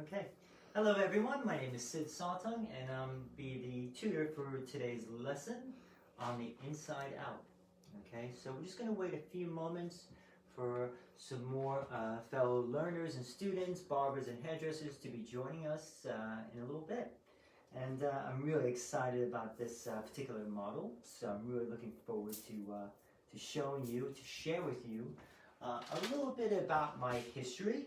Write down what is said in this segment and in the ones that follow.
Okay. Hello everyone, my name is Sid Sawtung and I'm be the tutor for today's lesson on the inside out. Okay, so we're just going to wait a few moments for some more fellow learners and students, barbers and hairdressers to be joining us in a little bit. And I'm really excited about this particular model, so I'm really looking forward to showing you, to share with you a little bit about my history,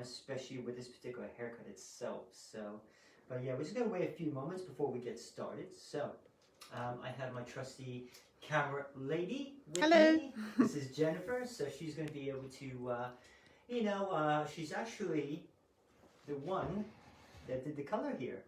especially with this particular haircut itself. So, but yeah, we're just going to wait a few moments before we get started. So, I have my trusty camera lady with me. This is Jennifer, so she's going to be able to, she's actually the one that did the color here.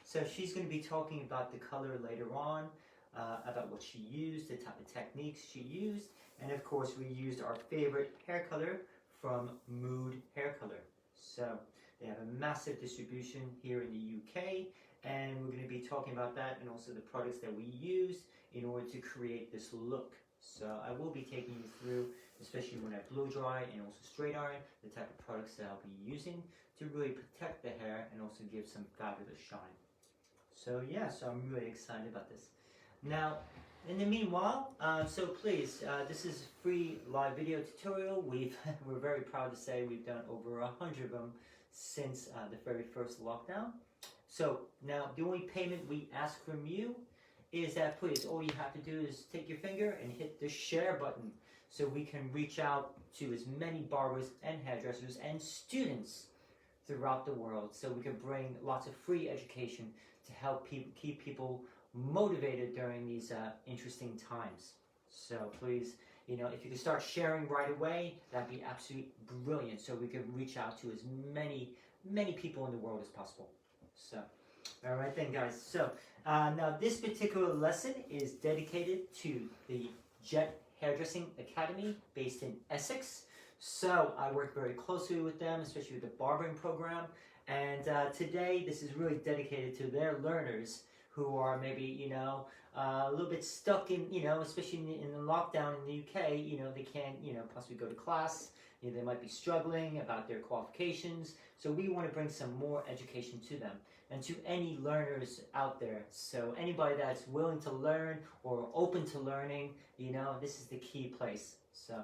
So she's going to be talking about the color later on, about what she used, the type of techniques she used, and of course we used our favorite hair color from Mood Hair Color. So they have a massive distribution here in the UK, and we're going to be talking about that and also the products that we used in order to create this look. So I will be taking you through, especially when I blow dry and also straight iron, the type of products that I'll be using to really protect the hair and also give some fabulous shine. So yeah, so I'm really excited about this. Now, in the meanwhile, so please, this is a free live video tutorial. We're very proud to say we've done over 100 of them since the very first lockdown. So now the only payment we ask from you is that please, all you have to do is take your finger and hit the share button so we can reach out to as many barbers and hairdressers and students throughout the world, so we can bring lots of free education to help keep people motivated during these interesting times. So please, if you can start sharing right away, that'd be absolutely brilliant, so we can reach out to as many people in the world as possible. So, all right then, guys. So now this particular lesson is dedicated to the Jet Hairdressing Academy based in Essex. So I work very closely with them, especially with the barbering program. And today, this is really dedicated to their learners who are maybe, a little bit stuck in, especially in the lockdown in the UK, they can't, possibly go to class. They might be struggling about their qualifications. So we want to bring some more education to them and to any learners out there. So anybody that's willing to learn or open to learning, this is the key place. So.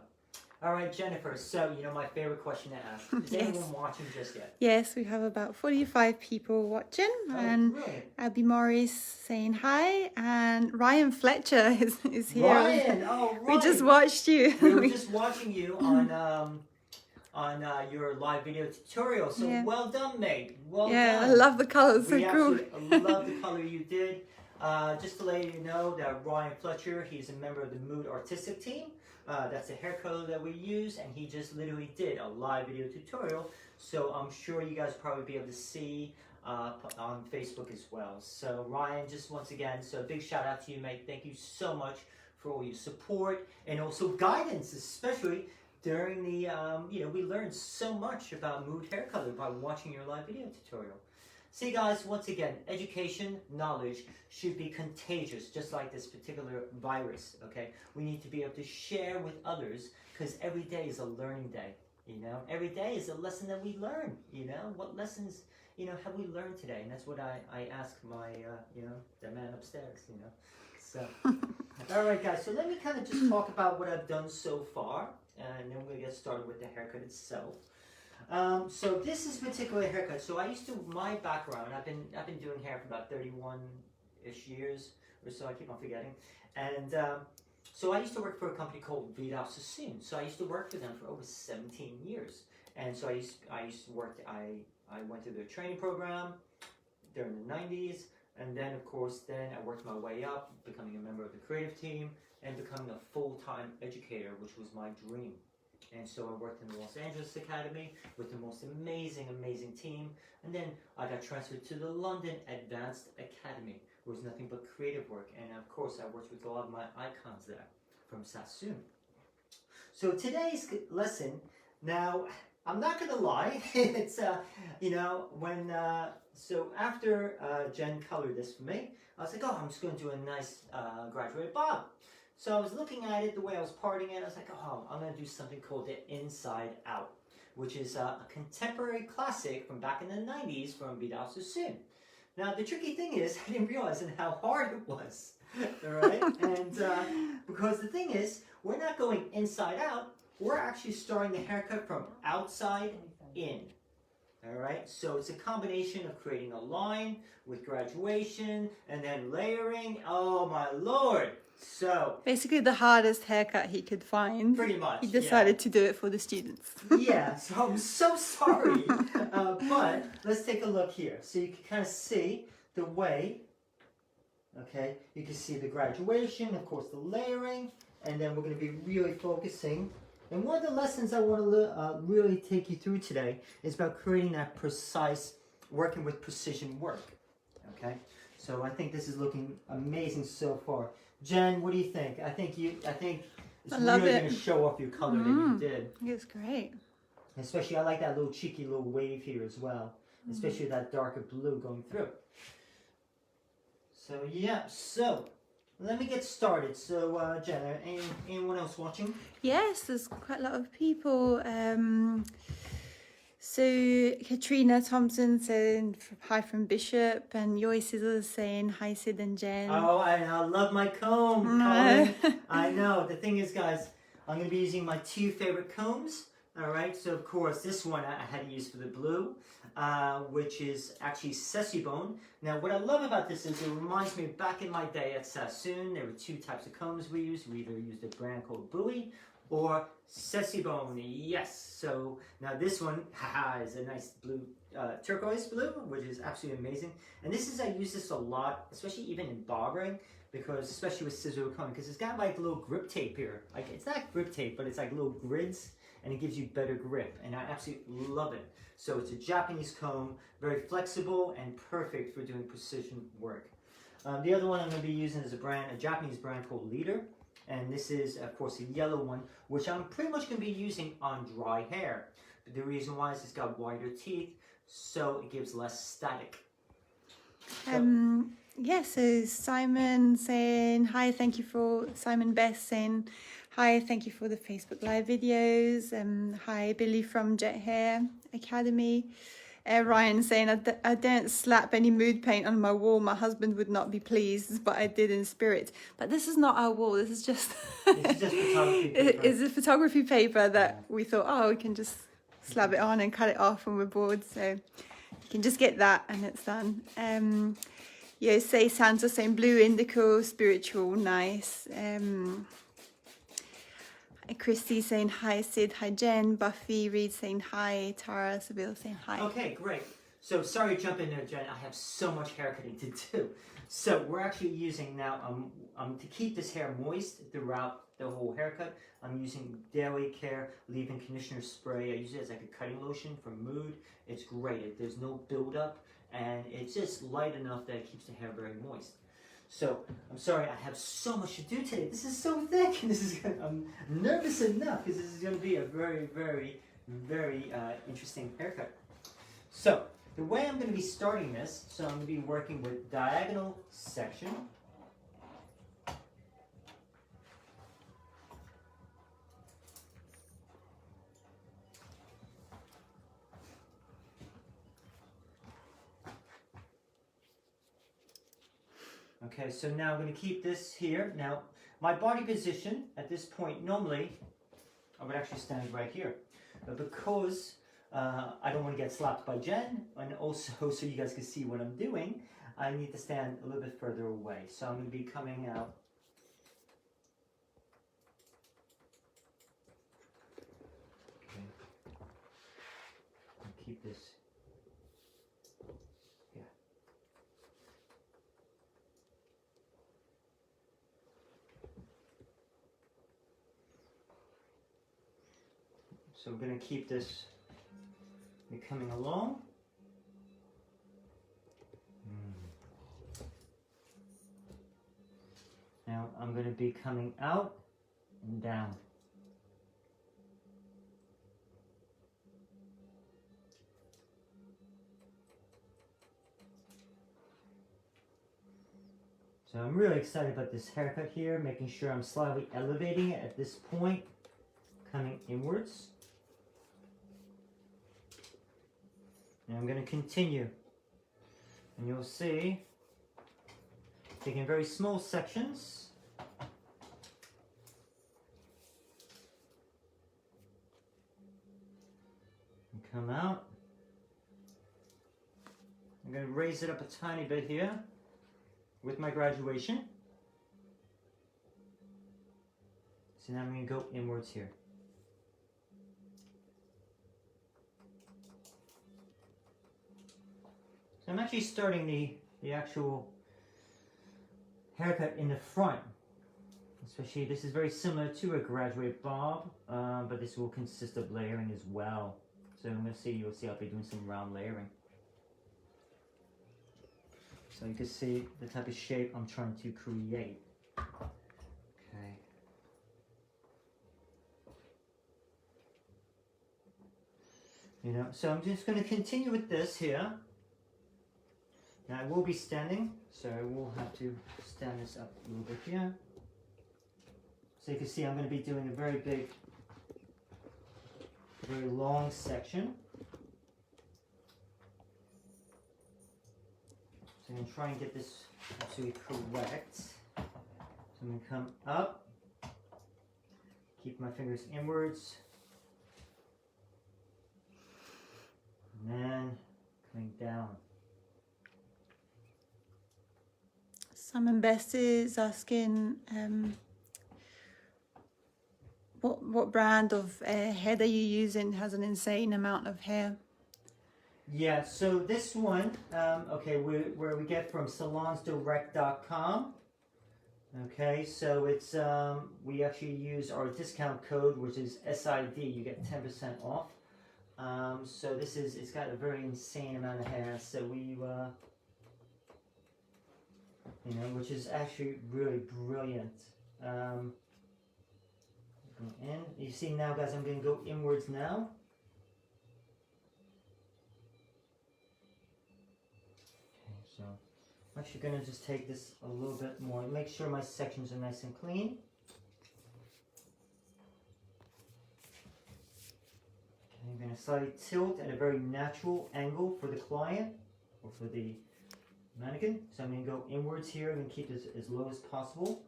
All right, Jennifer, so my favorite question to ask. Is anyone watching just yet? Yes, we have about 45 people watching, and brilliant. Abby Morris saying hi, and Ryan Fletcher is here. Ryan, oh, We just watched you. We were just watching you on your live video tutorial, so well done, mate. Well done. I love the colours, so cool. I love the color you did. Just to let you know that Ryan Fletcher, he's a member of the Mood Artistic team. That's the hair color that we use, and he just literally did a live video tutorial, so I'm sure you guys probably be able to see on Facebook as well. So Ryan, just once again, so big shout out to you, mate. Thank you so much for all your support and also guidance, especially during the, we learned so much about Mood hair color by watching your live video tutorial. See guys, once again, education, knowledge should be contagious, just like this particular virus, okay? We need to be able to share with others, because every day is a learning day, Every day is a lesson that we learn, What lessons, have we learned today? And that's what I ask my, the man upstairs, So, all right guys, so let me kind of just talk about what I've done so far, and then we'll get started with the haircut itself. So this is a particular haircut. So my background, I've been doing hair for about 31-ish years or so, I keep on forgetting. And so I used to work for a company called Scissor. So I used to work for them for over 17 years. And so I used to work, I went through their training program during the 90s. And then, of course, I worked my way up, becoming a member of the creative team and becoming a full-time educator, which was my dream. And so I worked in the Los Angeles Academy with the most amazing team. And then I got transferred to the London Advanced Academy, where it was nothing but creative work. And of course, I worked with a lot of my icons there from Scissor. So today's lesson, now, I'm not going to lie, it's, so after Jen colored this for me, I was like, oh, I'm just going to do a nice graduated bob. So I was looking at it, the way I was parting it, I was like, oh, I'm going to do something called the inside out, which is a contemporary classic from back in the 90s from Vidal Sassoon. Now, the tricky thing is, I didn't realize how hard it was, all right? And because the thing is, we're not going inside out, we're actually starting the haircut from outside in, all right? So it's a combination of creating a line with graduation and then layering. Oh, my Lord. So basically the hardest haircut he could find. Pretty much. He decided to do it for the students. Yeah, so I'm so sorry. But let's take a look here. So you can kind of see the way, okay? You can see the graduation, of course the layering, and then we're going to be really focusing. And one of the lessons I want to really take you through today is about creating that precise, working with precision work, okay? So I think this is looking amazing so far. Jen, what do you think? I think it's really going to show off your color that you did. It's great. Especially, I like that little cheeky little wave here as well. Especially that darker blue going through. So yeah, so let me get started. So Jen, anyone else watching? Yes, there's quite a lot of people. So Katrina Thompson saying hi from Bishop, and Yoy Scissor saying hi Sid and Jen. Oh, I love my comb, Colin. I know. The thing is, guys, I'm going to be using my two favorite combs. All right. So of course, this one I had to use for the blue, which is actually Scissor. Now, what I love about this is it reminds me of back in my day at Sassoon. There were two types of combs we used. We either used a brand called Bowie or Scissor. Yes. So now this one is a nice blue, turquoise blue, which is absolutely amazing. And I use this a lot, especially even in barbering, because especially with scissor comb, because it's got like little grip tape here. Like it's not grip tape, but it's like little grids, and it gives you better grip. And I absolutely love it. So it's a Japanese comb, very flexible and perfect for doing precision work. The other one I'm going to be using is a Japanese brand called Leader. And this is, of course, a yellow one, which I'm pretty much going to be using on dry hair. But the reason why is it's got wider teeth, so it gives less static. Yeah, so Simon saying hi, thank you for, Simon Best saying hi, thank you for the Facebook Live videos. Hi, Billy from Jet Hair Academy. Ryan saying, I didn't slap any mood paint on my wall. My husband would not be pleased, but I did in spirit. But this is not our wall. This is just photography paper. It's a photography paper that we thought, oh, we can just slab it on and cut it off when we're bored. So you can just get that and it's done. Yeah, say Santa saying blue indigo, spiritual, nice. Christy saying hi, Sid, hi Jen, Buffy, Reed saying hi, Tara, Seville saying hi. Okay, great. So sorry to jump in there, Jen. I have so much haircutting to do. So we're actually using now, to keep this hair moist throughout the whole haircut, I'm using Daily Care Leave-In Conditioner Spray. I use it as like a cutting lotion for mood. It's great. There's no buildup, and it's just light enough that it keeps the hair very moist. So, I'm sorry, I have so much to do today. This is so thick, and I'm nervous enough because this is going to be a very, very, very interesting haircut. So, the way I'm going to be starting this, so I'm going to be working with diagonal section. Okay, so now I'm going to keep this here. Now, my body position at this point, normally, I would actually stand right here. But because I don't want to get slapped by Jen, and also so you guys can see what I'm doing, I need to stand a little bit further away. So I'm going to be coming out. Okay. I'll keep this. So we're going to keep this coming along. Now I'm going to be coming out and down. So I'm really excited about this haircut here, making sure I'm slightly elevating it at this point, coming inwards. And I'm going to continue. And you'll see, taking very small sections. And come out. I'm going to raise it up a tiny bit here with my graduation. So now I'm going to go inwards here. So I'm actually starting the actual haircut in the front. Especially, this is very similar to a graduate bob, but this will consist of layering as well. So I'm going to see, you'll see I'll be doing some round layering. So you can see the type of shape I'm trying to create. Okay. You know, so I'm just going to continue with this here. Now I will be standing, so I will have to stand this up a little bit here. So you can see I'm going to be doing a very big, very long section. So I'm going to try and get this absolutely correct. So I'm going to come up, keep my fingers inwards, and then coming down. Simon Best is asking what brand of hair that you're using has an insane amount of hair. Yeah, so this one, okay, where we get from salonsdirect.com. Okay, so it's we actually use our discount code, which is SID. You get 10% off. So it's got a very insane amount of hair. So we you know, which is actually really brilliant. Go in. You see now, guys, I'm going to go inwards now. Okay, so I'm actually going to just take this a little bit more. Make sure my sections are nice and clean. Okay, I'm going to slightly tilt at a very natural angle for the client or for the mannequin. So I'm going to go inwards here and keep this as low as possible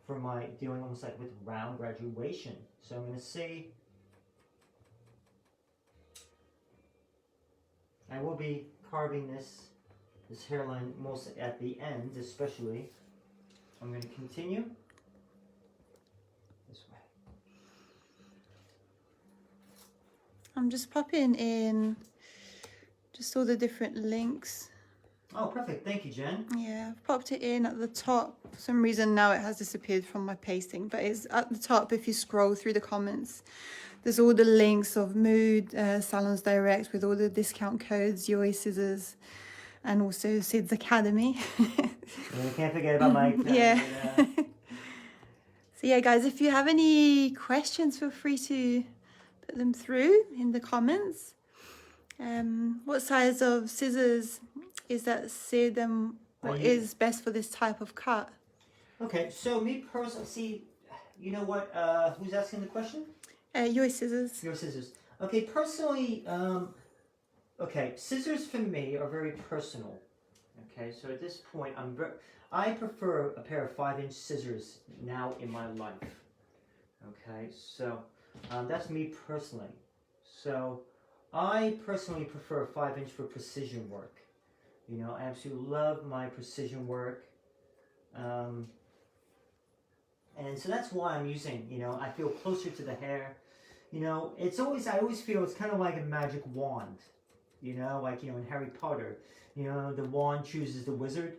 for my dealing almost like with round graduation. So I'm going to see, I will be carving this hairline most at the end, especially. I'm going to continue this way. I'm just popping in just all the different links. Oh, perfect. Thank you, Jen. Yeah, I've popped it in at the top. For some reason now it has disappeared from my pasting, but it's at the top. If you scroll through the comments, there's all the links of Mood, Salons Direct with all the discount codes, Yoi Scissors, and also Sid's Academy. Yeah, you can't forget about my yeah. So yeah, guys, if you have any questions, feel free to put them through in the comments. What size of scissors is that, Sid, and what is best for this type of cut? Okay, so me personally, see, you know what, who's asking the question? Your scissors. Your scissors. Okay, personally, okay, scissors for me are very personal. Okay, so at this point, I prefer a pair of 5-inch scissors now in my life. Okay, so that's me personally. So I personally prefer a 5-inch for precision work. You know, I absolutely love my precision work. And so that's why I'm using, you know, I feel closer to the hair. You know, I always feel it's kind of like a magic wand. You know, like, you know, in Harry Potter, you know, the wand chooses the wizard.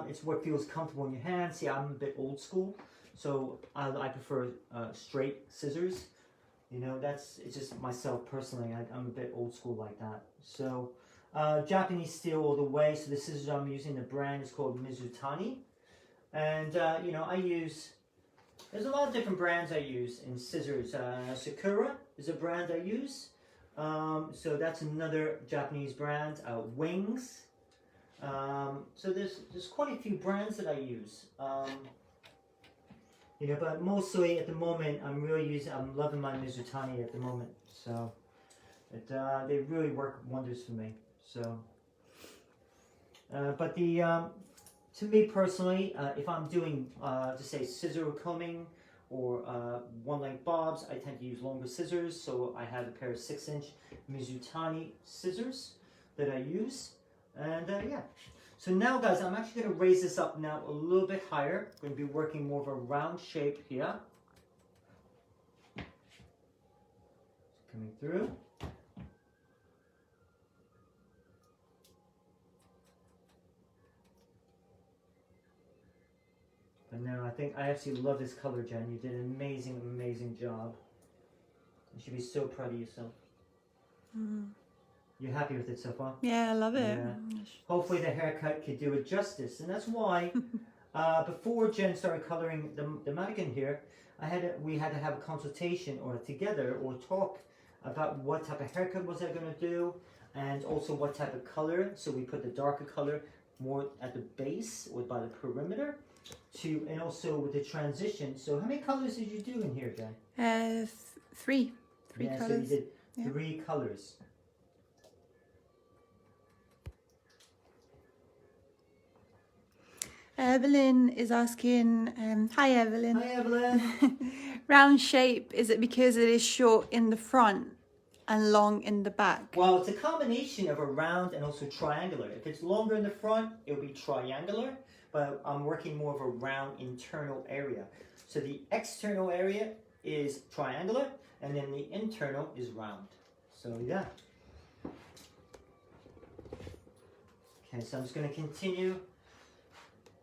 It's what feels comfortable in your hand. See, I'm a bit old school, so I prefer straight scissors. You know, it's just myself personally. I'm a bit old school like that. So Japanese steel all the way. So the scissors I'm using, the brand is called Mizutani. And, you know, there's a lot of different brands I use in scissors. Sakura is a brand I use. So that's another Japanese brand. Wings. So there's quite a few brands that I use. You know, but mostly at the moment, I'm loving my Mizutani at the moment. So they really work wonders for me. So, but the to me personally, if I'm doing just say scissor combing or one length bobs, I tend to use longer scissors. So I have a pair of 6-inch Mizutani scissors that I use, and yeah. So now, guys, I'm actually going to raise this up now a little bit higher. I'm going to be working more of a round shape here. Coming through. But now I absolutely love this color, Jen. You did an amazing, amazing job. You should be so proud of yourself. Mm. You're happy with it so far? Yeah, I love it. Yeah. Hopefully the haircut could do it justice. And that's why before Jen started coloring the mannequin here, we had to have a consultation or together or talk about what type of haircut was I going to do and also what type of color. So we put the darker color more at the base or by the perimeter and also with the transition. So how many colors did you do in here, Jen? Three yeah, colors. So you did 3 colors. Evelyn is asking, hi Evelyn. Hi Evelyn. Round shape, is it because it is short in the front and long in the back? Well, it's a combination of a round and also triangular. If it's longer in the front, it'll be triangular, but I'm working more of a round internal area. So the external area is triangular, and then the internal is round. So yeah. Okay, so I'm just going to continue.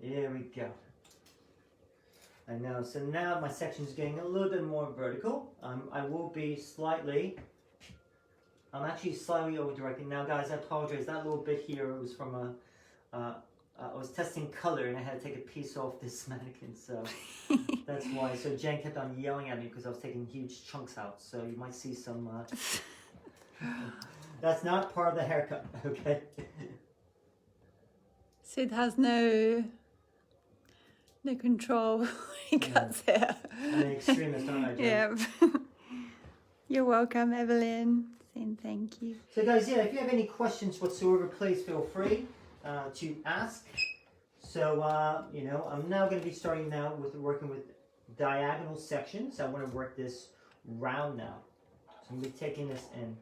There we go. I know. So now my section is getting a little bit more vertical. I will be I'm actually slightly over directing. Now guys, I apologize. That little bit here was from I was testing color and I had to take a piece off this mannequin. So that's why. So Jen kept on yelling at me because I was taking huge chunks out. So you might see some, that's not part of the haircut, okay? Sid has no control when he cuts hair. I'm an extremist, aren't I, Jen? Yeah. You're welcome, Evelyn. Saying thank you. So guys, yeah, if you have any questions whatsoever, please feel free to ask. So, you know, I'm now going to be starting now with working with diagonal sections. I want to work this round now. So I'm going to be taking this in.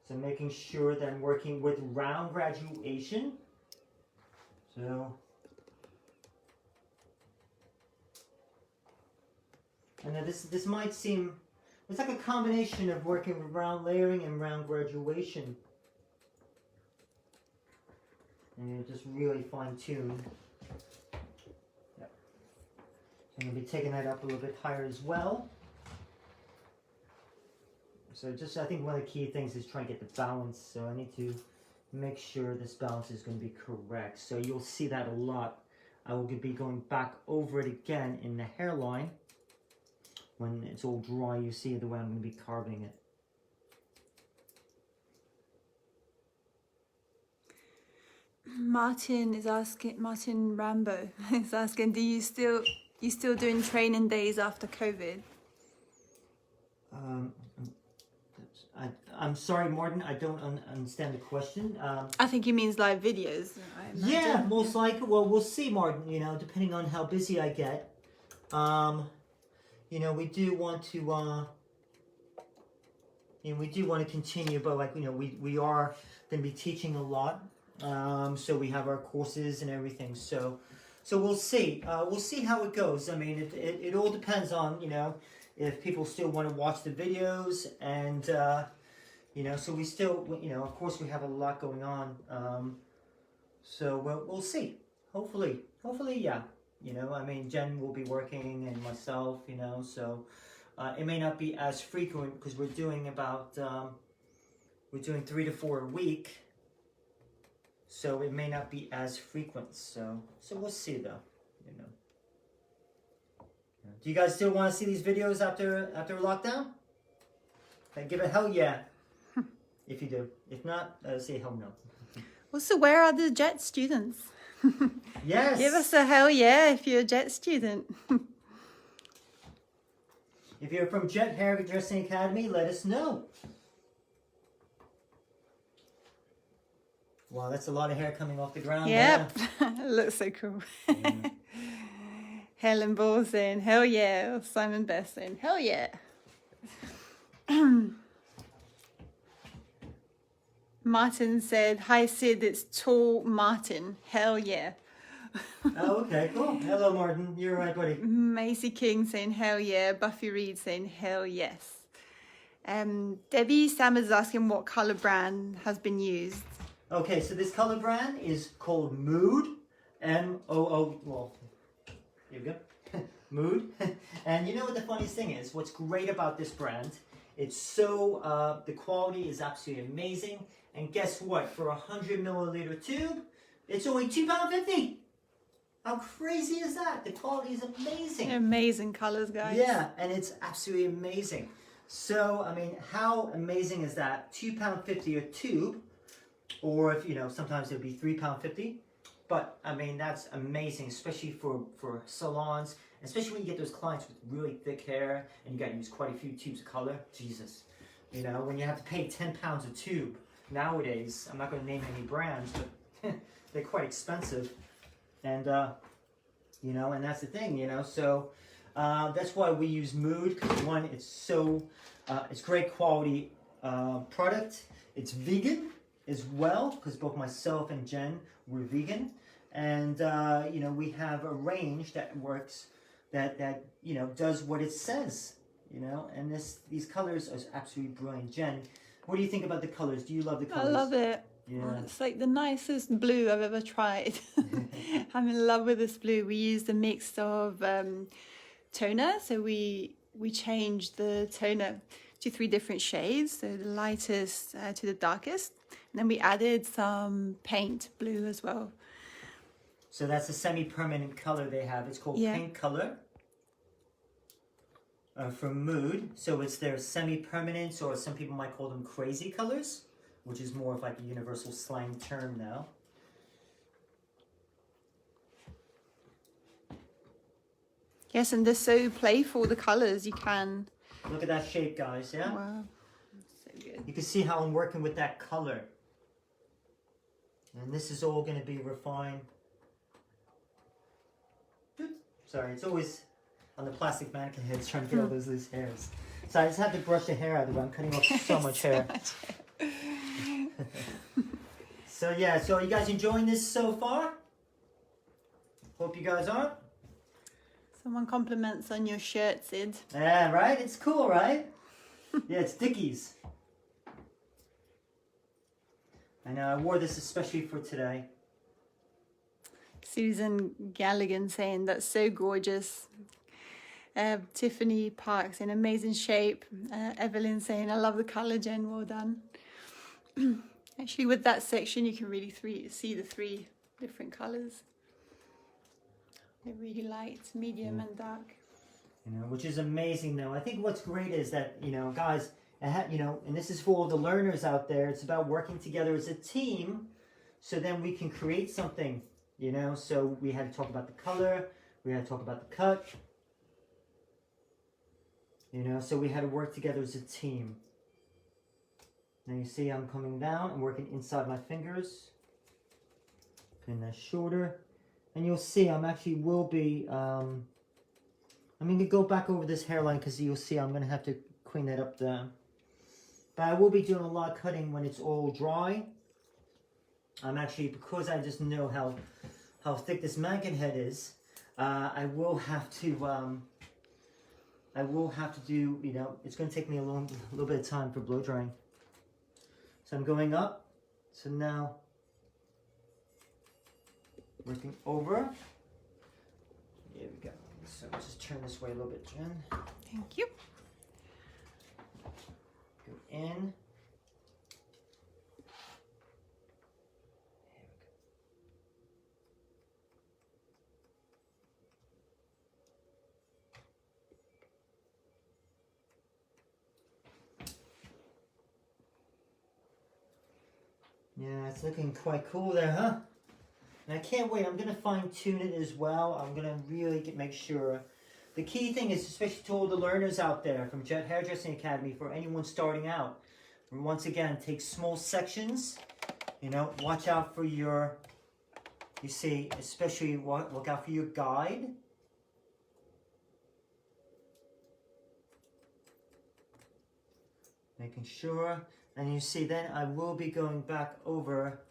So making sure that I'm working with round graduation. So, and now this might seem, it's like a combination of working with round layering and round graduation. And just really fine tune. Yep. So I'm going to be taking that up a little bit higher as well. So just, I think one of the key things is trying to get the balance. So I need to make sure this balance is going to be correct. So you'll see that a lot. I will be going back over it again in the hairline. When it's all dry, you see the way I'm going to be carving it. Martin Rambo is asking, do you still doing training days after COVID? I'm sorry, Martin, I don't understand the question. I think he means live videos. Yeah, most likely. Well, we'll see, Martin, you know, depending on how busy I get. You know, we do want to, continue, but like, you know, we are going to be teaching a lot. So we have our courses and everything. So we'll see. We'll see how it goes. I mean, it all depends on, you know, if people still want to watch the videos and, you know, so we still, you know, of course we have a lot going on. So we'll see. Hopefully, yeah. You know, I mean, Jen will be working and myself, you know, so it may not be as frequent because we're doing about, we're doing 3 to 4 a week. So it may not be as frequent. So we'll see though, you know. Do you guys still want to see these videos after lockdown? Okay, give it hell yeah. If you do. If not, say hell no. Also, where are the JET students? Yes. Give us a hell yeah if you're a Jet student. If you're from Jet Hairdressing Academy, let us know. Wow, that's a lot of hair coming off the ground. Yep. It looks so cool. Yeah. Helen Ball saying hell yeah. Or Simon Best saying hell yeah. Martin said, hi Sid, it's Tall Martin. Hell yeah. Oh, okay, cool. Hello, Martin. You're right, buddy. Macy King saying hell yeah. Buffy Reed saying hell yes. Debbie Sam is asking what color brand has been used. Okay, so this color brand is called Mood. M-O-O, well, here we go. Mood. And you know what the funniest thing is? What's great about this brand, it's so, the quality is absolutely amazing. And guess what? For a 100 milliliter tube, it's only £2.50. How crazy is that? The quality is amazing. Amazing colors, guys. Yeah, and it's absolutely amazing. So, I mean, how amazing is that? £2.50 a tube, or if, you know, sometimes it'll be £3.50. But, I mean, that's amazing, especially for salons, especially when you get those clients with really thick hair, and you got to use quite a few tubes of color. Jesus. You know, when you have to pay £10 a tube, nowadays, I'm not going to name any brands, but they're quite expensive. And, you know, and that's the thing, you know, so that's why we use Mood, because one, it's so, it's great quality product. It's vegan as well, because both myself and Jen were vegan. And, you know, we have a range that works, that you know, does what it says, you know, and these colors are absolutely brilliant. Jen, what do you think about the colors? Do you love the colors? I love it. Yeah. It's like the nicest blue I've ever tried. I'm in love with this blue. We used a mix of toner, so we changed the toner to 3 different shades, so the lightest to the darkest, and then we added some paint blue as well. So that's a semi-permanent color they have. It's called Pink Color from Mood. So it's their semi-permanent, or some people might call them crazy colors, which is more of like a universal slang term now. Yes, and they're so playful, the colors. You can... Look at that shape, guys, yeah? Wow, so good. You can see how I'm working with that color. And this is all going to be refined. Sorry, it's always on the plastic mannequin heads trying to get all those loose hairs. So I just have to brush the hair out of the way. I'm cutting off so much hair. So yeah, so are you guys enjoying this so far? Hope you guys are. Someone compliments on your shirt, Sid. Yeah, right? It's cool, right? Yeah, it's Dickies. I know, I wore this especially for today. Susan Galligan saying that's so gorgeous. Tiffany Parks in amazing shape. Evelyn saying I love the colour, Jen, well done. Actually, with that section you can really see the 3 different colours. They're really light, medium and dark. You know, which is amazing though. I think what's great is that, you know, guys, you know, and this is for all the learners out there, it's about working together as a team, so then we can create something, you know. So we had to talk about the color, we had to talk about the cut, you know, so we had to work together as a team. Now you see I'm coming down, I'm working inside my fingers, putting that shorter, and you'll see I'm actually will be, I'm going to go back over this hairline because you'll see I'm going to have to clean that up there. But I will be doing a lot of cutting when it's all dry. I'm actually, because I just know how thick this mannequin head is, I will have to do, you know, it's going to take me a little bit of time for blow drying. So I'm going up. So now, working over. Here we go. So let's just turn this way a little bit, Jen. Thank you. Go in. Yeah, it's looking quite cool there, huh? And I can't wait. I'm going to fine tune it as well. I'm going to really make sure. The key thing is, especially to all the learners out there from Jet Hairdressing Academy, for anyone starting out, once again, take small sections. You know, watch out for your, you see, especially look out for your guide. Making sure. And you see, then I will be going back over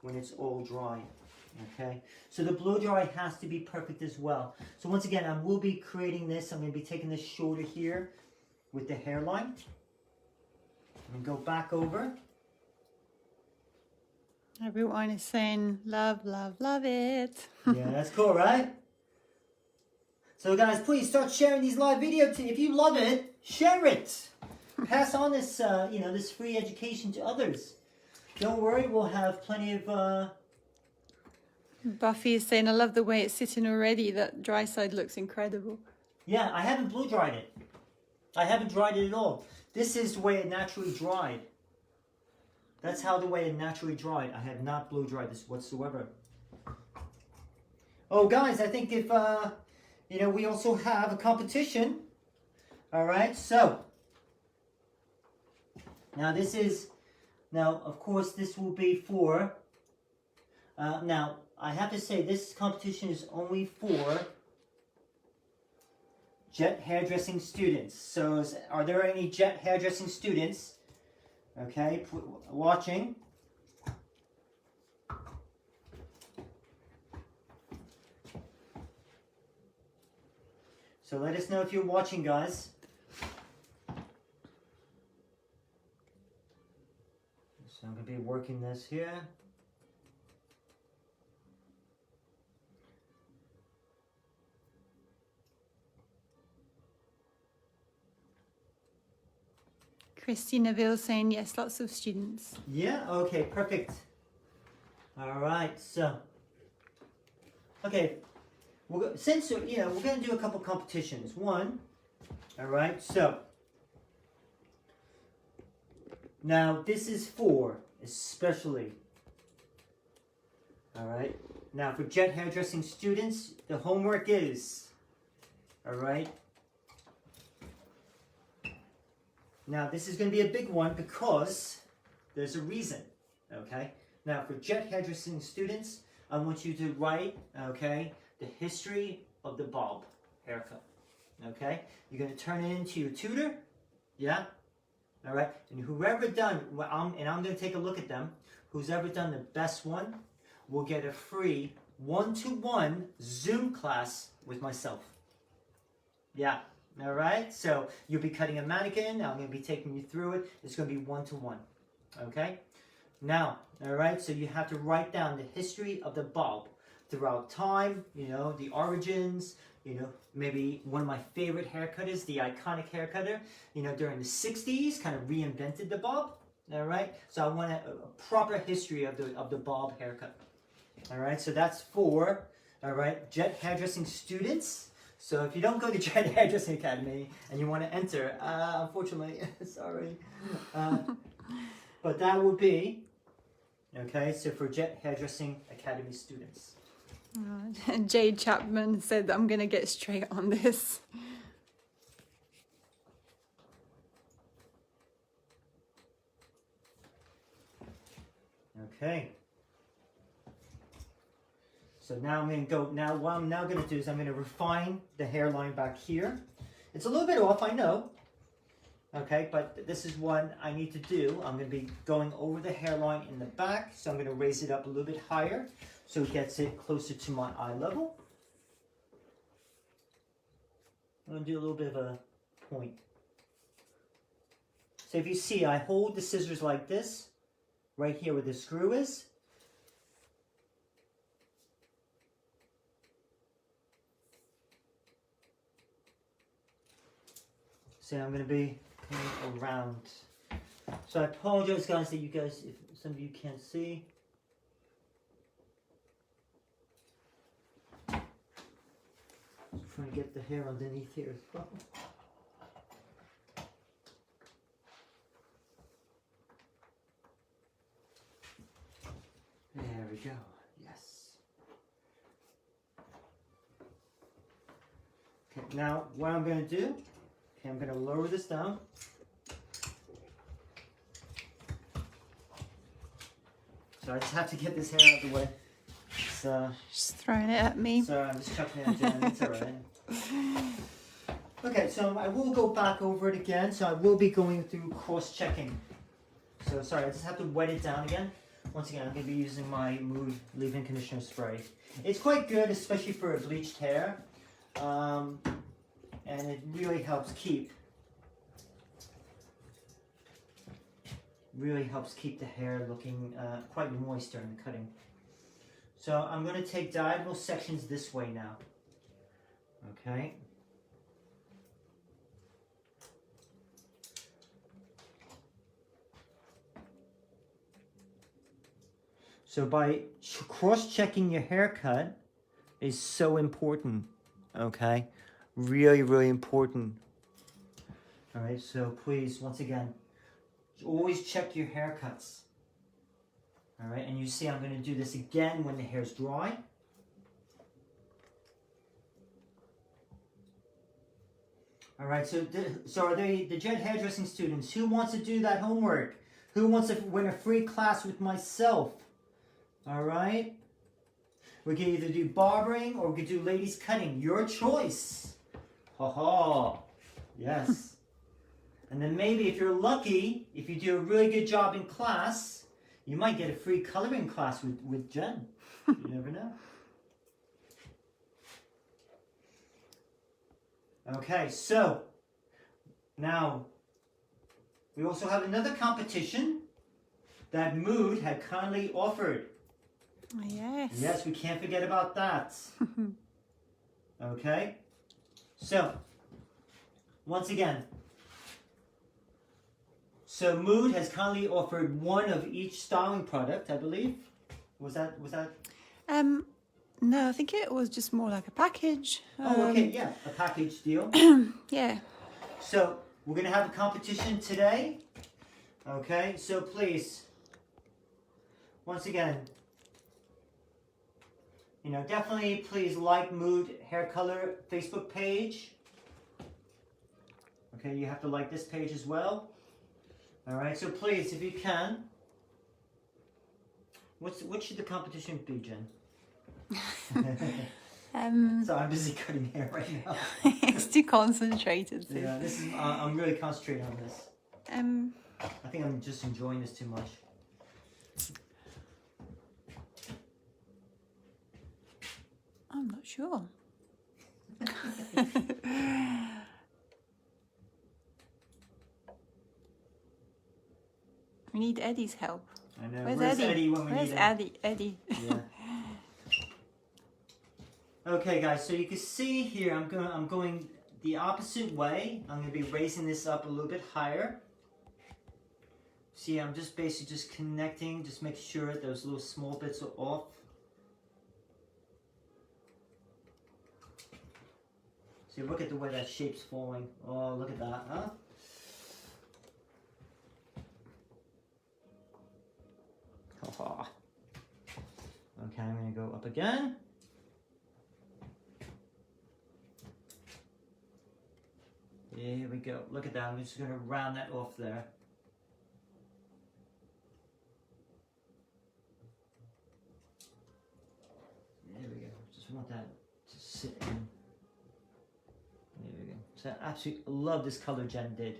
when it's all dry. Okay, so the blow dry has to be perfect as well. So once again, I will be creating this. I'm going to be taking this shoulder here with the hairline. And go back over. Everyone is saying love, love, love it. Yeah, that's cool, right? So guys, please start sharing these live videos. If you love it, share it. Pass on this, you know, this free education to others. Don't worry, we'll have plenty of. Buffy is saying, I love the way it's sitting already. That dry side looks incredible. Yeah, I haven't blow dried it. I haven't dried it at all. This is the way it naturally dried. That's how the way it naturally dried. I have not blow dried this whatsoever. Oh, guys, I think if, you know, we also have a competition. All right, so. Now, this is, now, of course, this will be for, now, I have to say, this competition is only for Jet Hairdressing students. So, are there any Jet Hairdressing students, okay, watching? So, let us know if you're watching, guys. So, I'm going to be working this here. Christina Ville saying yes, lots of students. Yeah, okay, perfect. All right, so. Okay, since, you know, we're going to do a couple competitions. One, all right, so. Now, this is for, especially, all right. Now, for Jet Hairdressing students, the homework is, all right. Now, this is going to be a big one because there's a reason, okay. Now, for Jet Hairdressing students, I want you to write, okay, the history of the bob haircut, okay. You're going to turn it into your tutor, yeah. All right, and whoever done, and I'm going to take a look at them, who's ever done the best one will get a free one-to-one Zoom class with myself. Yeah, all right, so you'll be cutting a mannequin, I'm going to be taking you through it, it's going to be one-to-one, okay? Now, all right, so you have to write down the history of the bob throughout time, you know, the origins, you know, maybe one of my favorite haircutters, the iconic haircutter, you know, during the 60s, kind of reinvented the bob, all right? So I want a proper history of the bob haircut, all right? So that's for, all right, Jet Hairdressing students. So if you don't go to Jet Hairdressing Academy and you want to enter, unfortunately, sorry, but that would be, okay, so for Jet Hairdressing Academy students. Jade Chapman said that I'm going to get straight on this. Okay. So now I'm going to go, now what I'm now going to do is I'm going to refine the hairline back here. It's a little bit off, I know. Okay, but this is what I need to do. I'm going to be going over the hairline in the back, so I'm going to raise it up a little bit higher so it gets it closer to my eye level. I'm going to do a little bit of a point. So if you see, I hold the scissors like this, right here where the screw is. So I'm going to be coming around. So I apologize, guys, that you guys, if some of you can't see. Just trying to get the hair underneath here as well. There we go. Yes. Okay, now what I'm going to do, okay, I'm going to lower this down. So I just have to get this hair out of the way. So, just throwing it at me. Sorry, I'm just chucking it at Jen. It's alright. Okay, so I will go back over it again. So I will be going through cross-checking. So sorry, I just have to wet it down again. Once again, I'm going to be using my Mood leave-in conditioner spray. It's quite good, especially for bleached hair. And it really helps keep the hair looking quite moist during the cutting. So I'm going to take diagonal sections this way now. Okay. So by cross-checking your haircut is so important. Okay. Really, really important. All right. So please, once again, always check your haircuts. All right, and you see I'm going to do this again when the hair's dry. All right, so are they the Jet hairdressing students? Who wants to do that homework? Who wants to win a free class with myself? All right. We can either do barbering or we can do ladies cutting. Your choice. Ha ha. Yes. And then maybe if you're lucky, if you do a really good job in class, you might get a free coloring class with Jen. You never know. Okay, so now we also have another competition that Mood had kindly offered. Yes. Yes, we can't forget about that. Okay, so once again, so Mood has kindly offered one of each styling product, I believe. Was that? No, I think it was just more like a package. Oh, okay, yeah, a package deal. Yeah. So we're gonna have a competition today. Okay, so please, once again, you know, definitely please like Mood Hair Color Facebook page. Okay, you have to like this page as well. All right, so please, if you can, what should the competition be, Jen? So I'm busy cutting hair right now. It's too concentrated. So. Yeah, this is. I'm really concentrating on this. I think I'm just enjoying this too much. I'm not sure. We need Eddie's help. I know. Where's Eddie when we Where's need him? Eddie? Yeah. Okay, guys. So you can see here, I'm going the opposite way. I'm going to be raising this up a little bit higher. See, I'm just basically just connecting, just make sure those little small bits are off. See, look at the way that shape's falling. Oh, look at that, huh? Okay, I'm going to go up again. Here we go. Look at that. I'm just going to round that off there. There we go. Just want that to sit in. There we go. So I absolutely love this color Jen did.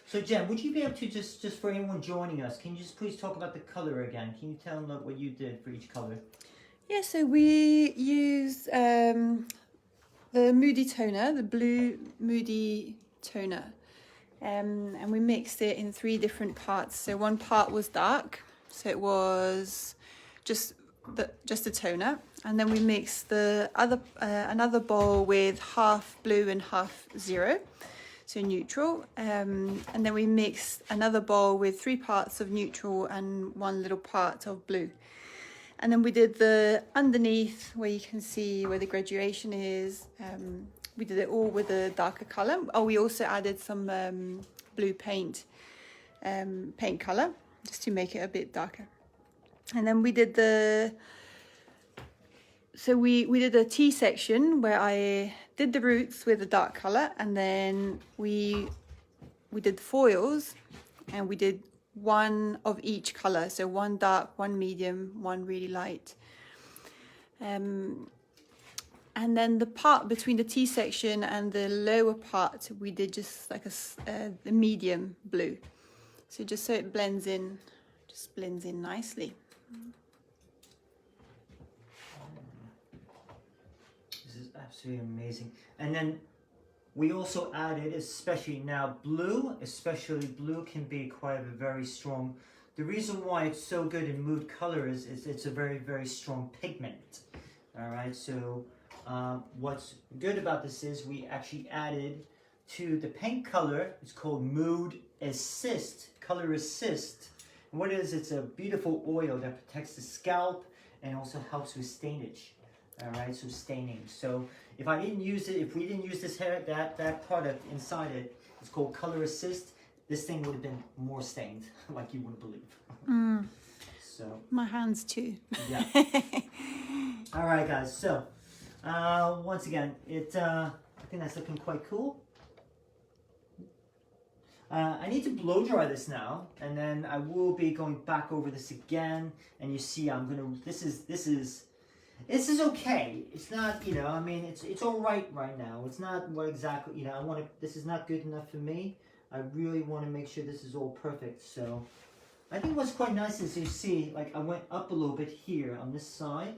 So Jen, would you be able to just for anyone joining us, can you just please talk about the color again? Can you tell them what you did for each color? Yeah, so we use the Moody toner, the blue Moody toner, and we mixed it in 3 different parts. So one part was dark, so it was just a toner, and then we mixed the other another bowl with half blue and half zero, so neutral, and then we mixed another bowl with 3 parts of neutral and 1 little part of blue. And then we did the underneath where you can see where the graduation is. We did it all with a darker color. Oh, we also added some blue paint color just to make it a bit darker. And then we did the so we did a T section where I did the roots with a dark color, and then we did foils, and we did one of each color, so one dark, one medium, one really light. And then the part between the T section and the lower part, we did just like the medium blue. So just so it blends in, just blends in nicely. This is absolutely amazing. And then we also added, especially now blue, especially blue can be quite a very strong. The reason why it's so good in mood color is it's a very, very strong pigment. All right, so what's good about this is we actually added to the paint color, it's called Mood Assist, Color Assist. And what it is, it's a beautiful oil that protects the scalp and also helps with stainage. All right, so staining. So if I didn't use it, if we didn't use this hair, that product inside it, it's called Color Assist, this thing would have been more stained, like you wouldn't believe. So my hands too. Yeah. All right, guys. So once again, I think that's looking quite cool. I need to blow dry this now, and then I will be going back over this again. And you see, I'm gonna. This is okay. It's not, I mean, it's all right now. It's not what exactly, I want to. This is not good enough for me. I really want to make sure this is all perfect. So I think what's quite nice is you see, like I went up a little bit here on this side.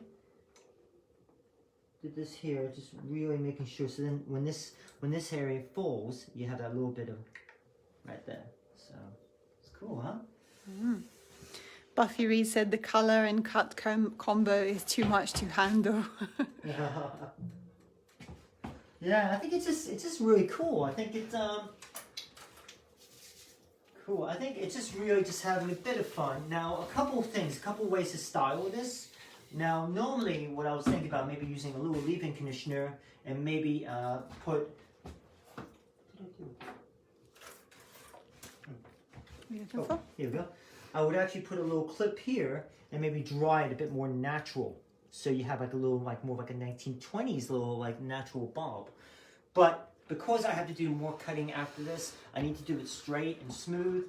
Did this here, just really making sure. So then when this area falls, you have that little bit of right there. So it's cool, huh? Buffy Reed said the color and cut combo is too much to handle. Yeah, I think it's just really cool. I think it's cool. I think it's just really just having a bit of fun. Now, a couple of things, a couple of ways to style this. Now, normally what I was thinking about maybe using a little leave-in conditioner and maybe put. Oh, here we go. I would actually put a little clip here and maybe dry it a bit more natural. So you have like a little, like more like a 1920s little like natural bob. But because I have to do more cutting after this, I need to do it straight and smooth.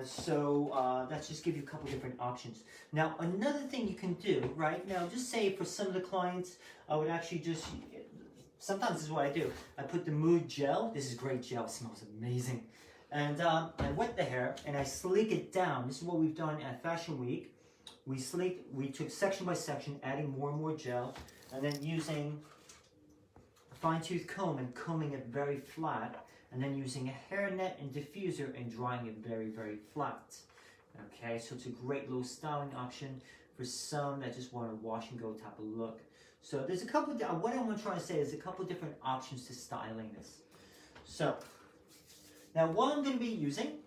So that's just give you a couple different options. Now, another thing you can do, right? Now, just say for some of the clients, I would actually just, sometimes this is what I do. I put the Mood Gel. This is great gel, it smells amazing. And I wet the hair and I sleek it down. This is what we've done at Fashion Week. We took section by section, adding more and more gel, and then using a fine-tooth comb and combing it very flat, and then using a hairnet and diffuser and drying it very, very flat. Okay, so it's a great little styling option for some that just want a wash and go type of look. So there's a couple, what I want to try to say is a couple different options to styling this. So now what I'm going to be using,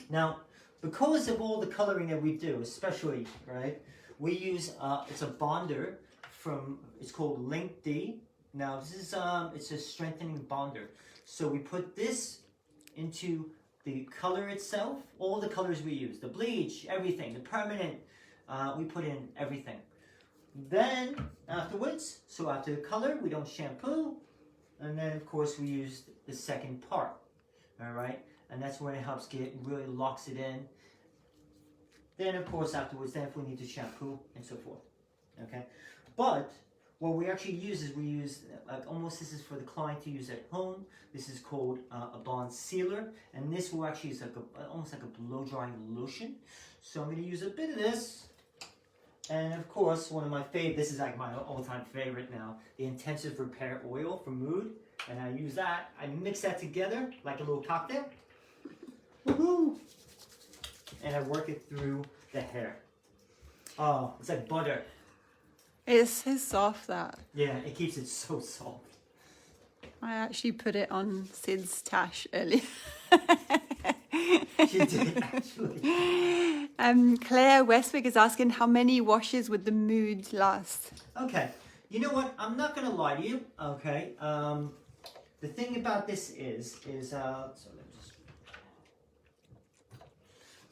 now because of all the coloring that we do, especially, right, we use, it's a bonder from, it's called Link D. Now this is, it's a strengthening bonder. So we put this into the color itself, all the colors we use, the bleach, everything, the permanent, we put in everything. Then afterwards, so after the color, we don't shampoo. And then of course we use the second part, all right? And that's when it helps really locks it in. Then of course afterwards, then if we need to shampoo and so forth, okay? But what we actually use is we use, like almost this is for the client to use at home. This is called a bond sealer. And this will actually is like almost like a blow drying lotion. So I'm gonna use a bit of this. And of course, one of my favorite, this is like my all-time favorite now, the Intensive Repair Oil from Mood. And I use that, I mix that together like a little cocktail. Woohoo! And I work it through the hair. Oh, it's like butter. It's so soft that. Yeah, it keeps it so soft. I actually put it on Sid's tash earlier. She did, actually. Claire Westwick is asking how many washes would the Mood last? Okay, you know what? I'm not gonna lie to you. Okay, the thing about this is so let me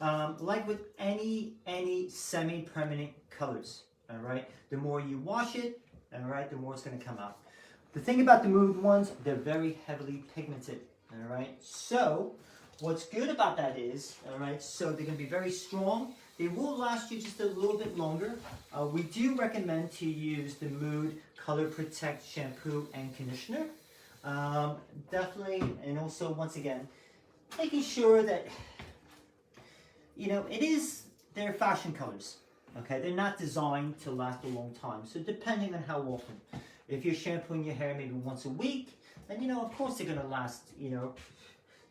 just, like with any semi-permanent colors. All right, the more you wash it, all right, the more it's going to come out. The thing about the Mood ones, they're very heavily pigmented. All right, so what's good about that is, all right, so they're going to be very strong. They will last you just a little bit longer. We do recommend to use the Mood Color Protect shampoo and conditioner. Definitely, and also once again, making sure that, you know, they're fashion colors. Okay, they're not designed to last a long time. So depending on how often, if you're shampooing your hair maybe once a week, then you know, of course they're gonna last, you know,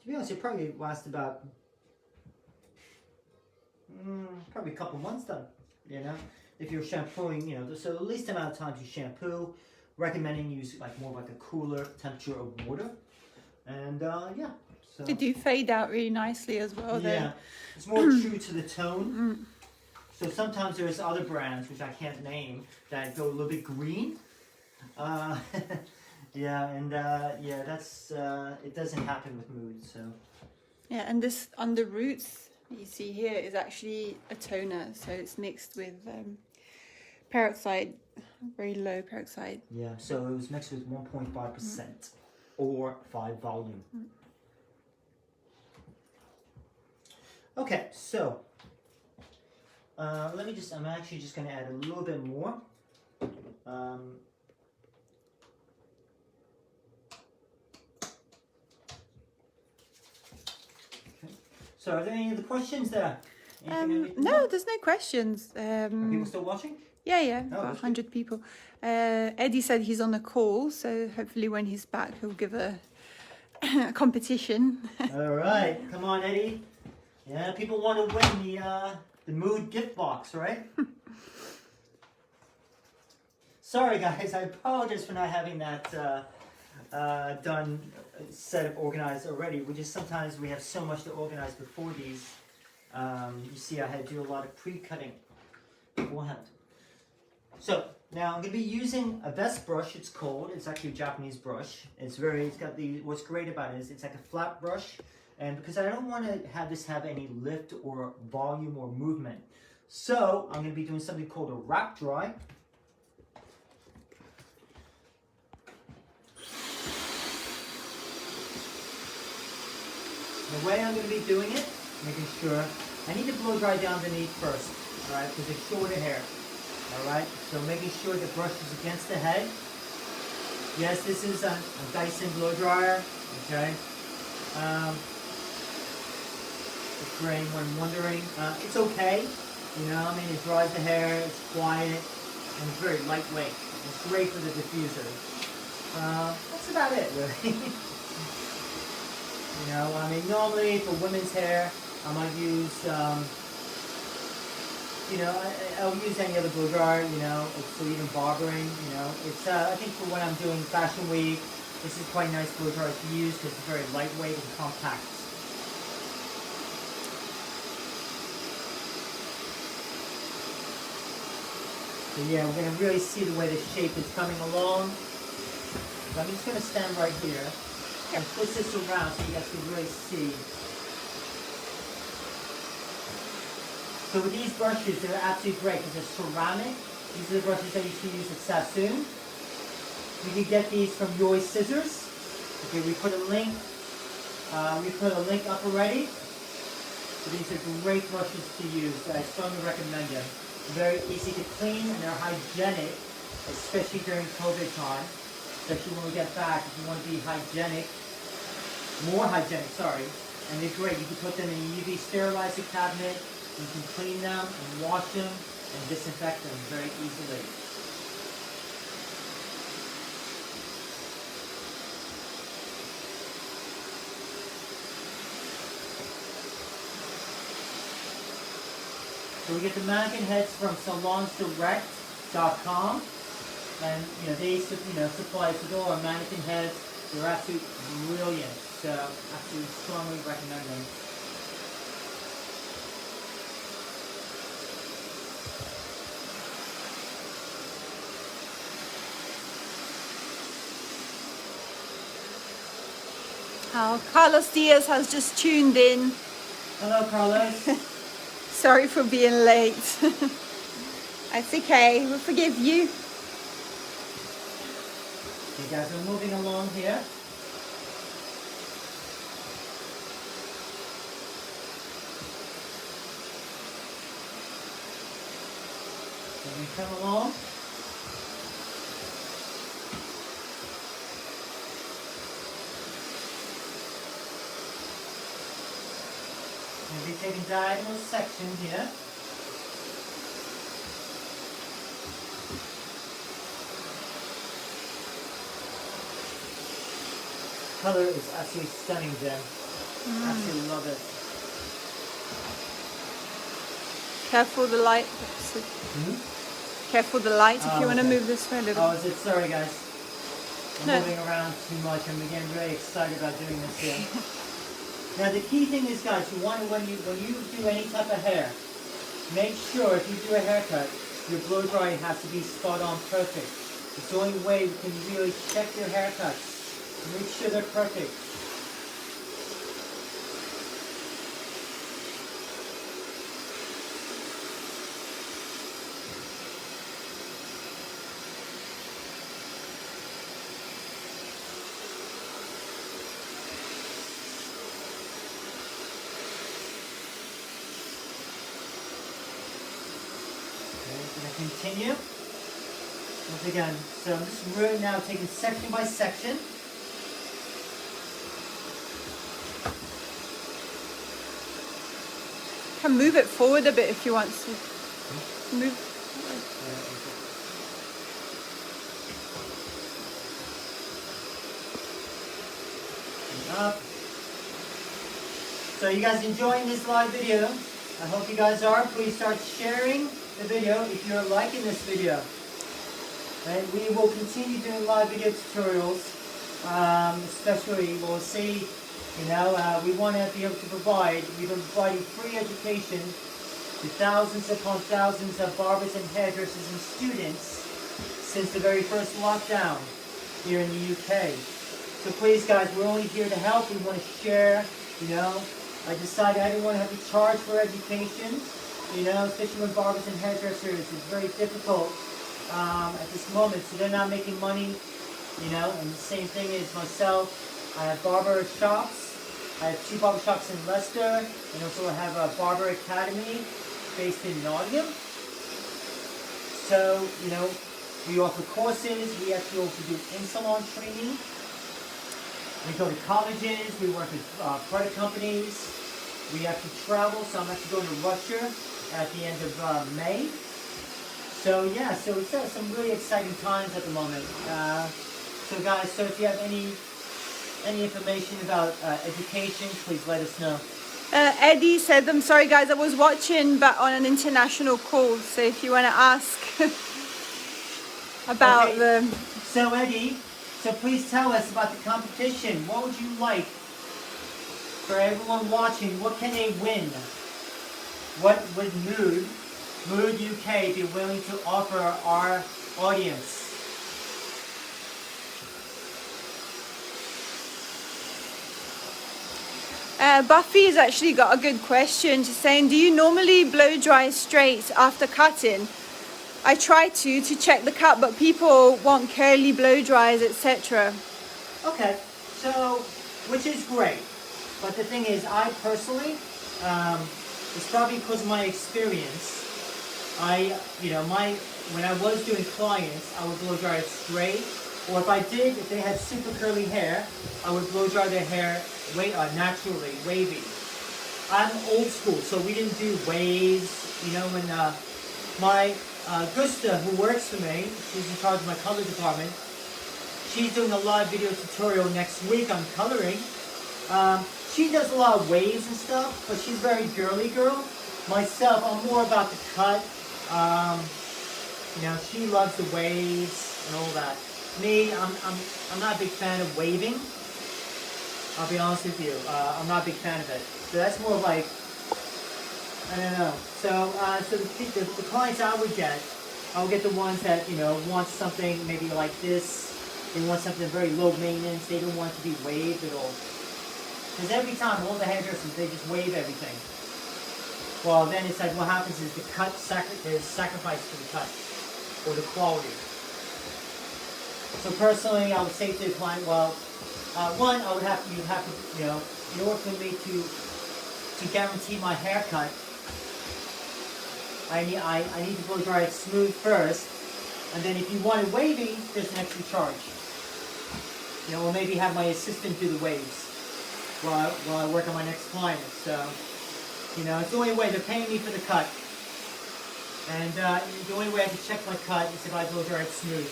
to be honest, it probably last about probably a couple months done, you know, if you're shampooing, you know, so the least amount of times you shampoo, recommending use like more like a cooler temperature of water, and yeah. So They do fade out really nicely as well. yeah, it's more true to the tone. So sometimes there's other brands which I can't name that go a little bit green. Yeah, and yeah, that's it doesn't happen with Mood. So Yeah, and this on the roots you see here is actually a toner, so it's mixed with peroxide, very low peroxide. yeah, so it was mixed with 1.5% or 5 volume. Okay, so let me just, I'm actually just going to add a little bit more. So are there any other questions there? No, there's no questions. Are people still watching? Yeah, Oh, about that's 100 people. Eddie said he's on a call, so hopefully when he's back he'll give a competition. All right, come on, Eddie. Yeah, people want to win the Mood gift box, right? Sorry, guys. I apologize for not having that done, set up, organized already. Sometimes we have so much to organize before these. You see, I had to do a lot of pre-cutting beforehand. So now I'm going to be using a vest brush. It's called. It's actually a Japanese brush. It's got what's great about it is it's like a flat brush. And because I don't want to have this have any lift or volume or movement. So I'm going to be doing something called a wrap dry. The way I'm going to be doing it, making sure, I need to blow dry down beneath first, alright, because it's shorter hair, alright, so making sure the brush is against the head. Yes, this is a Dyson blow dryer, okay, for anyone wondering, it's okay, you know, I mean, it dries the hair, it's quiet, and it's very lightweight. It's great for the diffuser. That's about it, really. You know, I mean, normally for women's hair, I might use, you know, I'll use any other blow dryer, you know, for even barbering, you know. It's, I think for when I'm doing Fashion Week, this is quite a nice blow dryer to use because it's very lightweight and compact. So yeah, we're going to really see the way the shape is coming along. So I'm just going to stand right here. And twist this around so you guys can really see. So with these brushes, they're absolutely great because they're ceramic. These are the brushes I used to use at Sassoon. You can get these from Scissors. Okay, we put a link up already. So these are great brushes to use. I strongly recommend them. Very easy to clean and they're hygienic, especially during COVID time. Especially when we get back, if you want to be hygienic. More hygienic, sorry, and they're great. You can put them in a UV sterilizer cabinet, you can clean them and wash them and disinfect them very easily. So we get the mannequin heads from salonsdirect.com, and you know they supply us with all our mannequin heads. They're absolutely brilliant, so absolutely strongly recommend them. Oh, Carlos Diaz has just tuned in. Hello, Carlos. Sorry for being late. It's okay. We'll forgive you. You guys are moving along here. Let me come along. We'll be taking diagonal section here. Color is absolutely stunning, Jen. Absolutely love it. Careful the light. Careful the light if you want to okay. move this way a little. Oh, is it? Sorry, guys. I'm No. moving around too much. I'm getting very excited about doing this here. Now, the key thing is, guys, you want to, when you do any type of hair, make sure if you do a haircut, your blow dry has to be spot on perfect. It's the only way you can really check your haircuts. Make sure they're perfect. Continue. Once again, so I'm just really now taking section by section. You can move it forward a bit if you want to. Move. And up. So you guys enjoying this live video? I hope you guys are. Please start sharing the video if you're liking this video. And we will continue doing live video tutorials, especially we'll see, we want to be able to provide, we've been providing free education to thousands upon thousands of barbers and hairdressers and students since the very first lockdown here in the UK. So please guys, we're only here to help, we want to share, I decided I didn't want to have to charge for education. Especially when barbers and hairdressers, it's very difficult at this moment. So they're not making money, and the same thing is myself. I have barber shops. I have 2 barber shops in Leicester, and also I have a barber academy based in Nottingham. So, we offer courses. We actually also do in-salon training. We go to colleges. We work with product companies. We actually travel, so I'm actually going to Russia at the end of May. So yeah, so it's some really exciting times at the moment. So guys, so if you have any information about education, please let us know. Eddie said, I'm sorry guys, I was watching but on an international call, so if you want to ask about okay. So Eddie, so please tell us about the competition. What would you like for everyone watching? What can they win? What would Mood UK be willing to offer our audience? Buffy has actually got a good question. She's saying, do you normally blow dry straight after cutting? I try to check the cut, but people want curly blow dries, etc. Okay, so, which is great. But the thing is, I personally, it's probably because of my experience. When I was doing clients, I would blow dry it straight. Or if they had super curly hair, I would blow dry their hair naturally, wavy. I'm old school, so we didn't do waves. When my Gusta, who works for me, she's in charge of my color department, she's doing a live video tutorial next week on coloring. She does a lot of waves and stuff, but she's very girly girl. Myself, I'm more about the cut. She loves the waves and all that. Me, I'm not a big fan of waving. I'll be honest with you. I'm not a big fan of it. So that's more like, I don't know. So, the clients I would get the ones that, want something maybe like this. They want something very low maintenance. They don't want it to be waved at all. Because every time, all the hairdressers, they just wave everything. well, then it's like what happens is the cut there's sacrifice for the cut or the quality. So personally, I would say to the client, well, one, you'd have to, you know, in order for me to guarantee my haircut, I need to blow dry it smooth first, and then if you want it wavy, there's an extra charge. You know, or maybe have my assistant do the waves while I work on my next client. So, you know, it's the only way. They're paying me for the cut, and the only way I can check my cut is if I blow dry it smooth.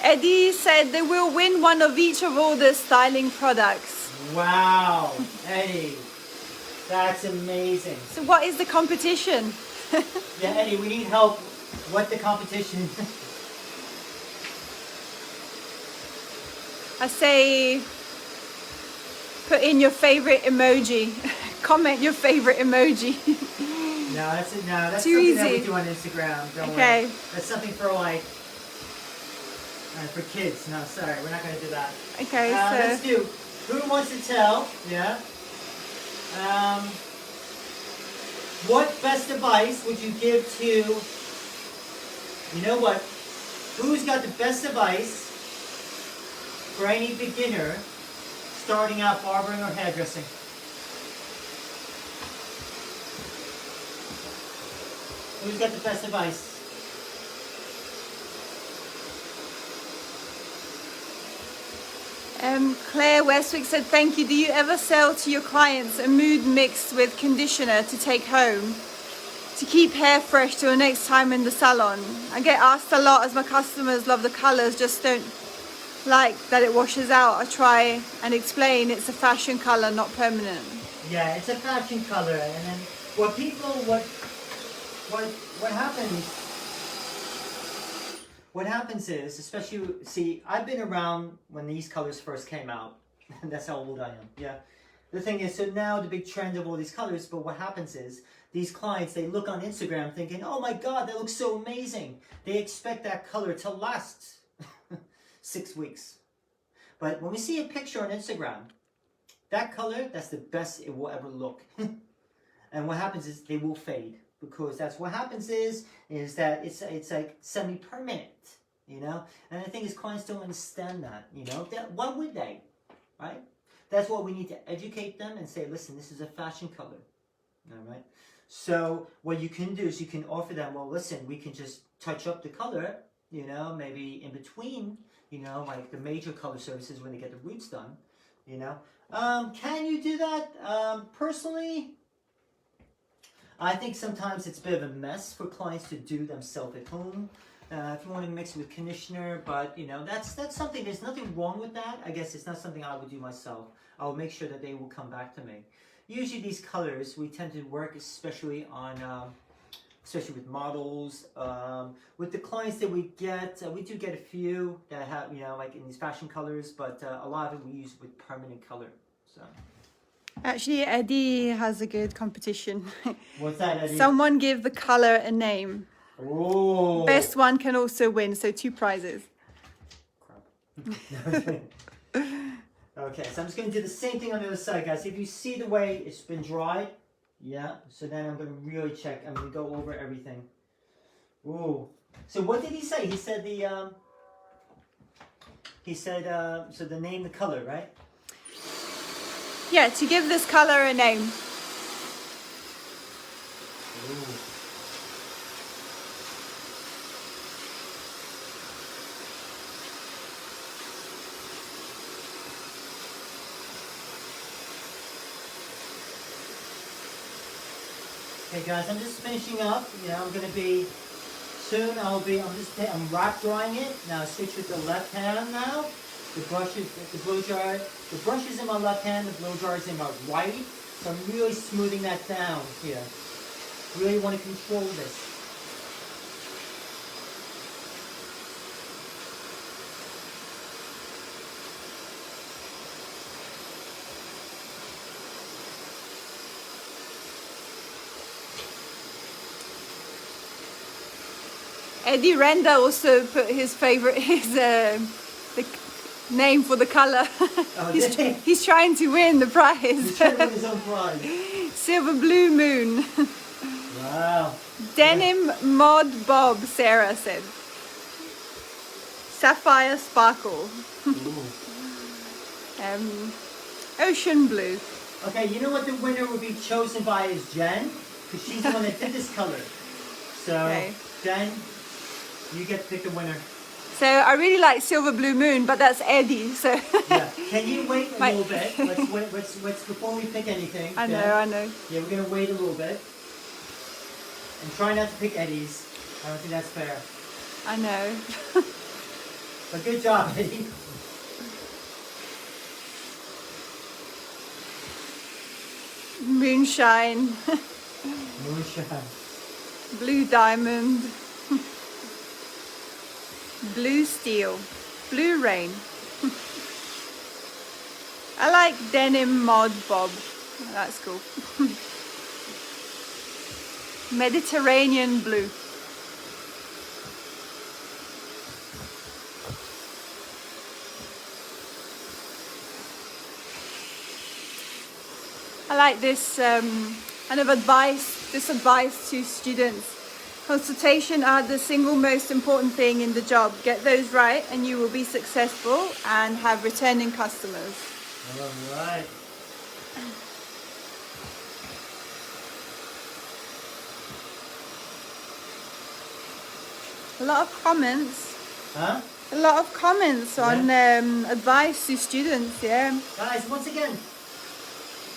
Eddie said they will win one of each of all the styling products. Wow, Eddie, that's amazing. So what is the competition? Yeah, Eddie, we need help. What the competition? I say put in your favorite emoji. Comment your favorite emoji. No, that's Too something easy. that we do on Instagram. Don't Okay. worry. That's something for like for kids. No, sorry, we're not going to do that. Okay, Let's so do Who Wants to Tell? Yeah. What best advice would you give to? You know what? Who's got the best advice for any beginner starting out barbering or hairdressing? Who's got the best advice? Claire Westwick said, thank you. Do you ever sell to your clients a mood mixed with conditioner to take home to keep hair fresh till next time in the salon? I get asked a lot as my customers love the colors, just don't like that it washes out. I try and explain it's a fashion color, not permanent. Yeah, it's a fashion color, and then what happens is, especially, see, I've been around when these colors first came out, and that's how old I am, yeah. The thing is, so now the big trend of all these colors, but what happens is, these clients, they look on Instagram thinking, oh my god, that looks so amazing. They expect that color to last 6 weeks. But when we see a picture on Instagram, that color, that's the best it will ever look. And what happens is they will fade, because that's what happens is that it's like semi-permanent, you know. And the thing is, clients don't understand that, you know. Why would they, right? That's what we need to educate them and say, listen, this is a fashion color, all right. So what you can do is you can offer them, well, listen, we can just touch up the color, you know, maybe in between, you know, like the major color services when they get the roots done, you know. Can you do that? Personally, I think sometimes it's a bit of a mess for clients to do themselves at home. If you want to mix it with conditioner, but you know, that's something, there's nothing wrong with that. I guess it's not something I would do myself. I will make sure that they will come back to me. Usually these colors, we tend to work especially on, especially with models. With the clients that we do get a few that have, you know, like in these fashion colors, but a lot of it we use with permanent color, so. Actually, Eddie has a good competition. What's that, Eddie? Someone give the color a name. Oh. Best one can also win, so 2 prizes. Crap. Okay, so I'm just going to do the same thing on the other side, guys. If you see the way it's been dried, yeah, so then I'm going to really check. I'm going to go over everything. Ooh. So what did he say? He said so the name, the color, right? Yeah, to give this color a name. Ooh. Okay guys, I'm just finishing up. You know, I'm gonna be soon. I'm wrap drying it. Now switch with the left hand now. The brush is in my left hand, the blow dryer is in my right. So I'm really smoothing that down here. Really want to control this. Eddie Renda also put his favorite, name for the color. Oh, did he? He's trying to win the He's prize. trying to win his own prize. Silver Blue Moon. Wow. Denim Mod Bob, Sarah said. Sapphire Sparkle. Ooh. Ocean Blue. Okay, you know what the winner would be chosen by is Jen, because she's the one that did this color. So, Okay. Jen, you get to pick the winner. So I really like Silver Blue Moon, but that's Eddie, so... Yeah. Can you wait a Wait. little bit? Let's wait. Let's before we pick anything. I know, Jen. I know. Yeah, we're gonna wait a little bit. And try not to pick Eddie's. I don't think that's fair. I know. But good job, Eddie. Moonshine. Moonshine. Blue Diamond. Blue Steel. Blue Rain. I like Denim Mod Bob. That's cool. Mediterranean Blue. I like this kind of advice to students. Consultation are the single most important thing in the job. Get those right and you will be successful and have returning customers. All right. A lot of comments. Huh? A lot of comments on advice to students, yeah. Guys, once again,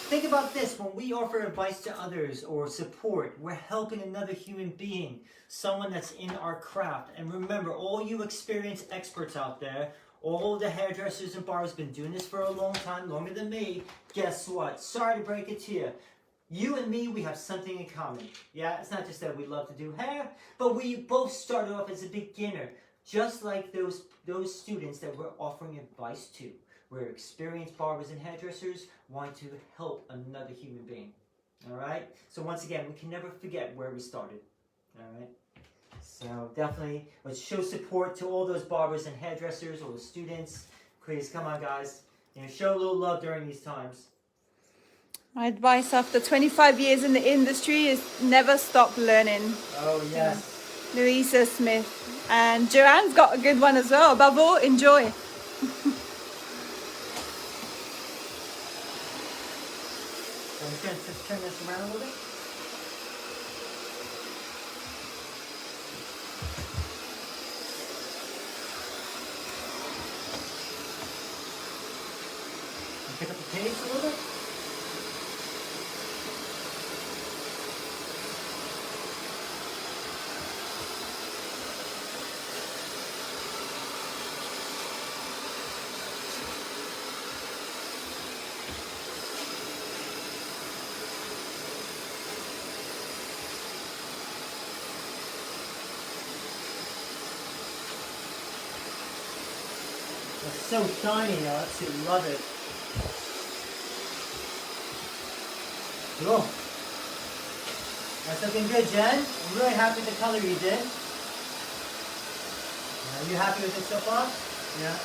think about this. When we offer advice to others or support, we're helping another human being, someone that's in our craft. And remember, all you experienced experts out there, all the hairdressers and barbers been doing this for a long time, longer than me. Guess what? Sorry to break it to you. You and me, we have something in common. Yeah, it's not just that we love to do hair, but we both started off as a beginner, just like those students that we're offering advice to. We're experienced barbers and hairdressers wanting to help another human being. All right? So once again, we can never forget where we started. All right? So definitely, let's show support to all those barbers and hairdressers, all the students. Please, come on, guys. You know, show a little love during these times. My advice after 25 years in the industry is never stop learning. Oh, yes. Louisa Smith. And Joanne's got a good one as well. Above all, enjoy. I'm just going to turn this around a little bit. Pick up the pace a little bit. It's so shiny, I absolutely love it. Cool. That's looking good, Jen. I'm really happy with the color you did. Are you happy with it so far? Yeah.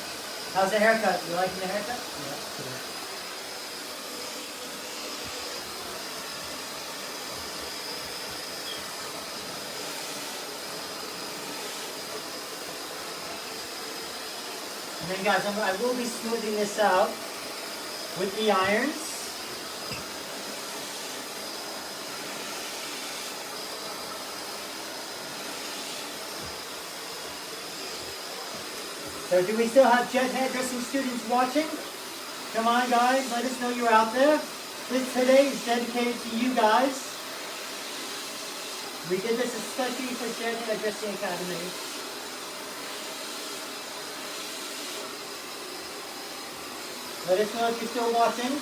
How's the haircut? You liking the haircut? Yeah. Cool. And then guys, I will be smoothing this out with the irons. So do we still have jet hairdressing students watching? Come on guys, let us know you're out there. This today is dedicated to you guys. We did this especially for Jet Hairdressing Academy. Let us know if you're still watching.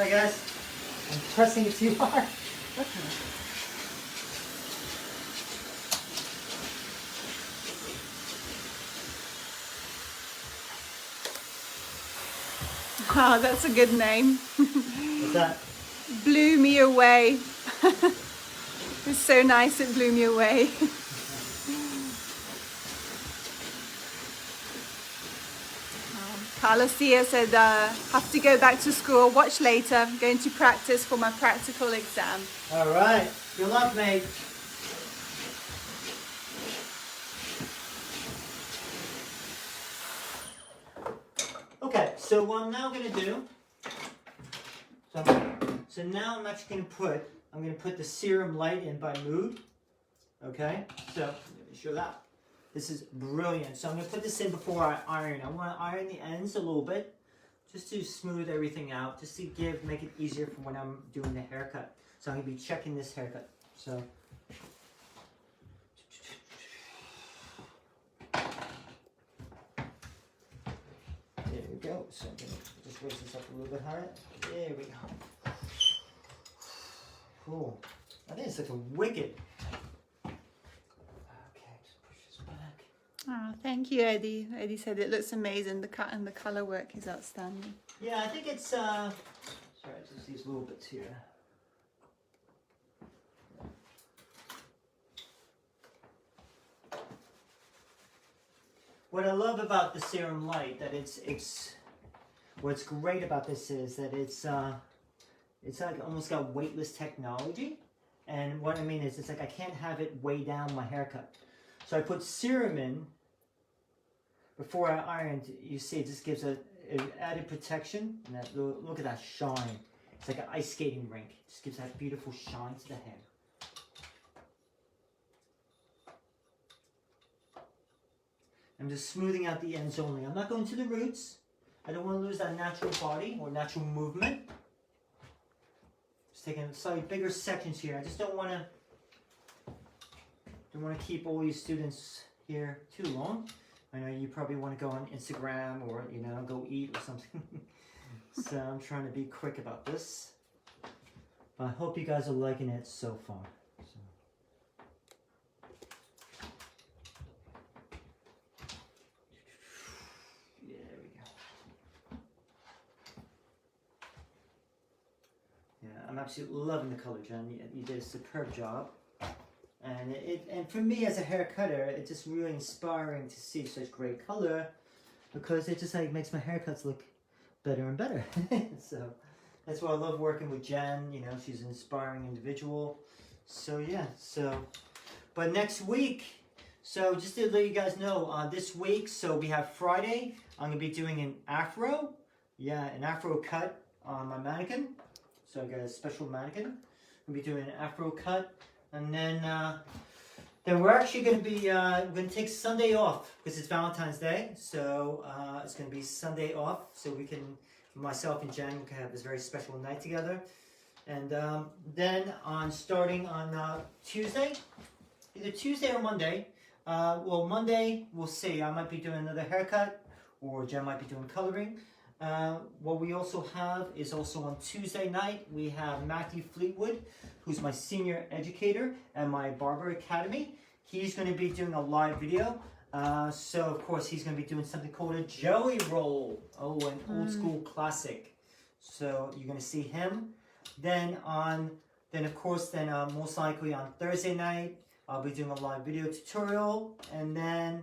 Sorry guys, I'm pressing it too hard. Wow, that's a good name. What's that? Blew me away. It's so nice, it blew me away. Carlosia said, have to go back to school, watch later, I'm going to practice for my practical exam. Alright, good luck mate. Okay, so what I'm now going to do, so now I'm actually going to put the serum light in by mood. Okay, so let me show that. This is brilliant. So I'm going to put this in before I iron. I want to iron the ends a little bit, just to smooth everything out, just to make it easier for when I'm doing the haircut. So I'm going to be checking this haircut. So. There we go. So I'm going to just raise this up a little bit higher. There we go. Cool. I think it's like a wicked. Oh, thank you, Eddie. Eddie said it looks amazing. The cut and the color work is outstanding. Yeah, I think it's sorry, just these little bits here. What I love about the serum light, that what's great about this is that it's like almost got weightless technology. And what I mean is, it's like I can't have it weigh down my haircut. So I put serum in before I ironed. You see, it just gives an added protection. And that, look at that shine. It's like an ice skating rink. It just gives that beautiful shine to the hair. I'm just smoothing out the ends only. I'm not going to the roots. I don't want to lose that natural body or natural movement. Just taking slightly bigger sections here. I just don't want to keep all you students here too long. I know you probably want to go on Instagram or, you know, go eat or something. So I'm trying to be quick about this. But I hope you guys are liking it so far. So. There we go. Yeah, I'm absolutely loving the color, Jen. You did a superb job. And for me as a hair cutter, it's just really inspiring to see such great color, because it just like makes my haircuts look better and better. So that's why I love working with Jen. You know, she's an inspiring individual. So yeah, but next week, so just to let you guys know, this week, so we have Friday, I'm gonna be doing an afro. Yeah, an afro cut on my mannequin. So I got a special mannequin. I'll be doing an afro cut. And then we're actually going to be we're going to take Sunday off because it's Valentine's Day. So it's going to be Sunday off, so we can, myself and Jen, can have this very special night together. And then starting on Tuesday, either Tuesday or Monday. Well, Monday we'll see. I might be doing another haircut, or Jen might be doing coloring. What we also have is also on Tuesday night, we have Matthew Fleetwood, who's my senior educator at my barber academy. He's going to be doing a live video. So of course he's going to be doing something called a jelly roll. Oh, an old school classic. So you're going to see him. Then of course most likely on Thursday night, I'll be doing a live video tutorial. And then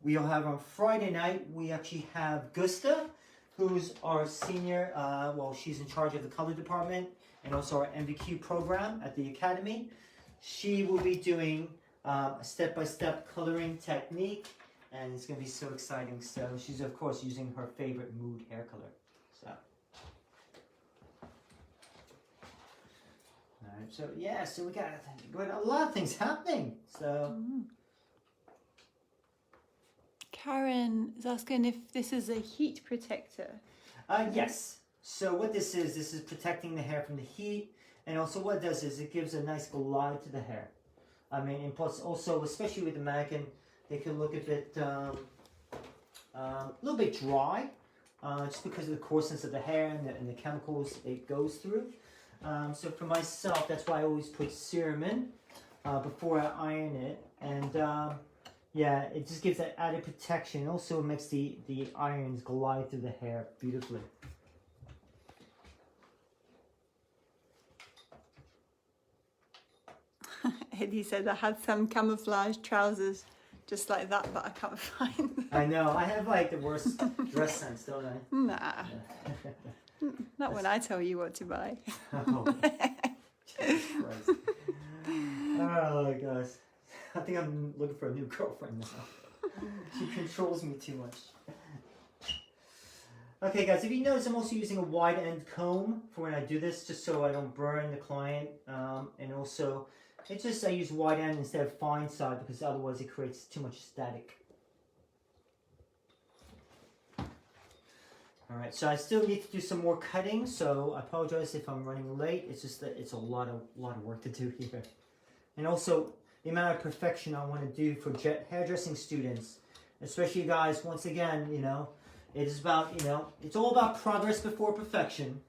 we'll have on Friday night, we actually have Gusta, who's our senior, well, she's in charge of the color department and also our MVQ program at the academy. She will be doing a step-by-step coloring technique, and it's going to be so exciting. So she's, of course, using her favorite mood hair color. So, all right, so yeah, so we got a lot of things happening. So. Karen is asking if this is a heat protector. Yes. So what this is protecting the hair from the heat, and also what it does is it gives a nice glide to the hair. I mean, and plus also, especially with the mannequin, they can look a bit, little bit dry, just because of the coarseness of the hair and the chemicals it goes through. So for myself, that's why I always put serum in before I iron it. And yeah, it just gives that added protection. Also, it makes the irons glide through the hair beautifully. Eddie said I had some camouflage trousers just like that, but I can't find them. I know, I have like the worst dress sense, don't I? Nah, not when I tell you what to buy. Oh, Jesus Christ. Oh my gosh. I think I'm looking for a new girlfriend now. She controls me too much. Okay guys, if you notice, I'm also using a wide end comb for when I do this, just so I don't burn the client. And also, it's just I use wide end instead of fine side because otherwise it creates too much static. Alright, so I still need to do some more cutting, so I apologize if I'm running late. It's just that it's a lot of work to do here. And also, the amount of perfection I want to do for hairdressing students, especially you guys, once again, you know, it is about, you know, it's all about progress before perfection.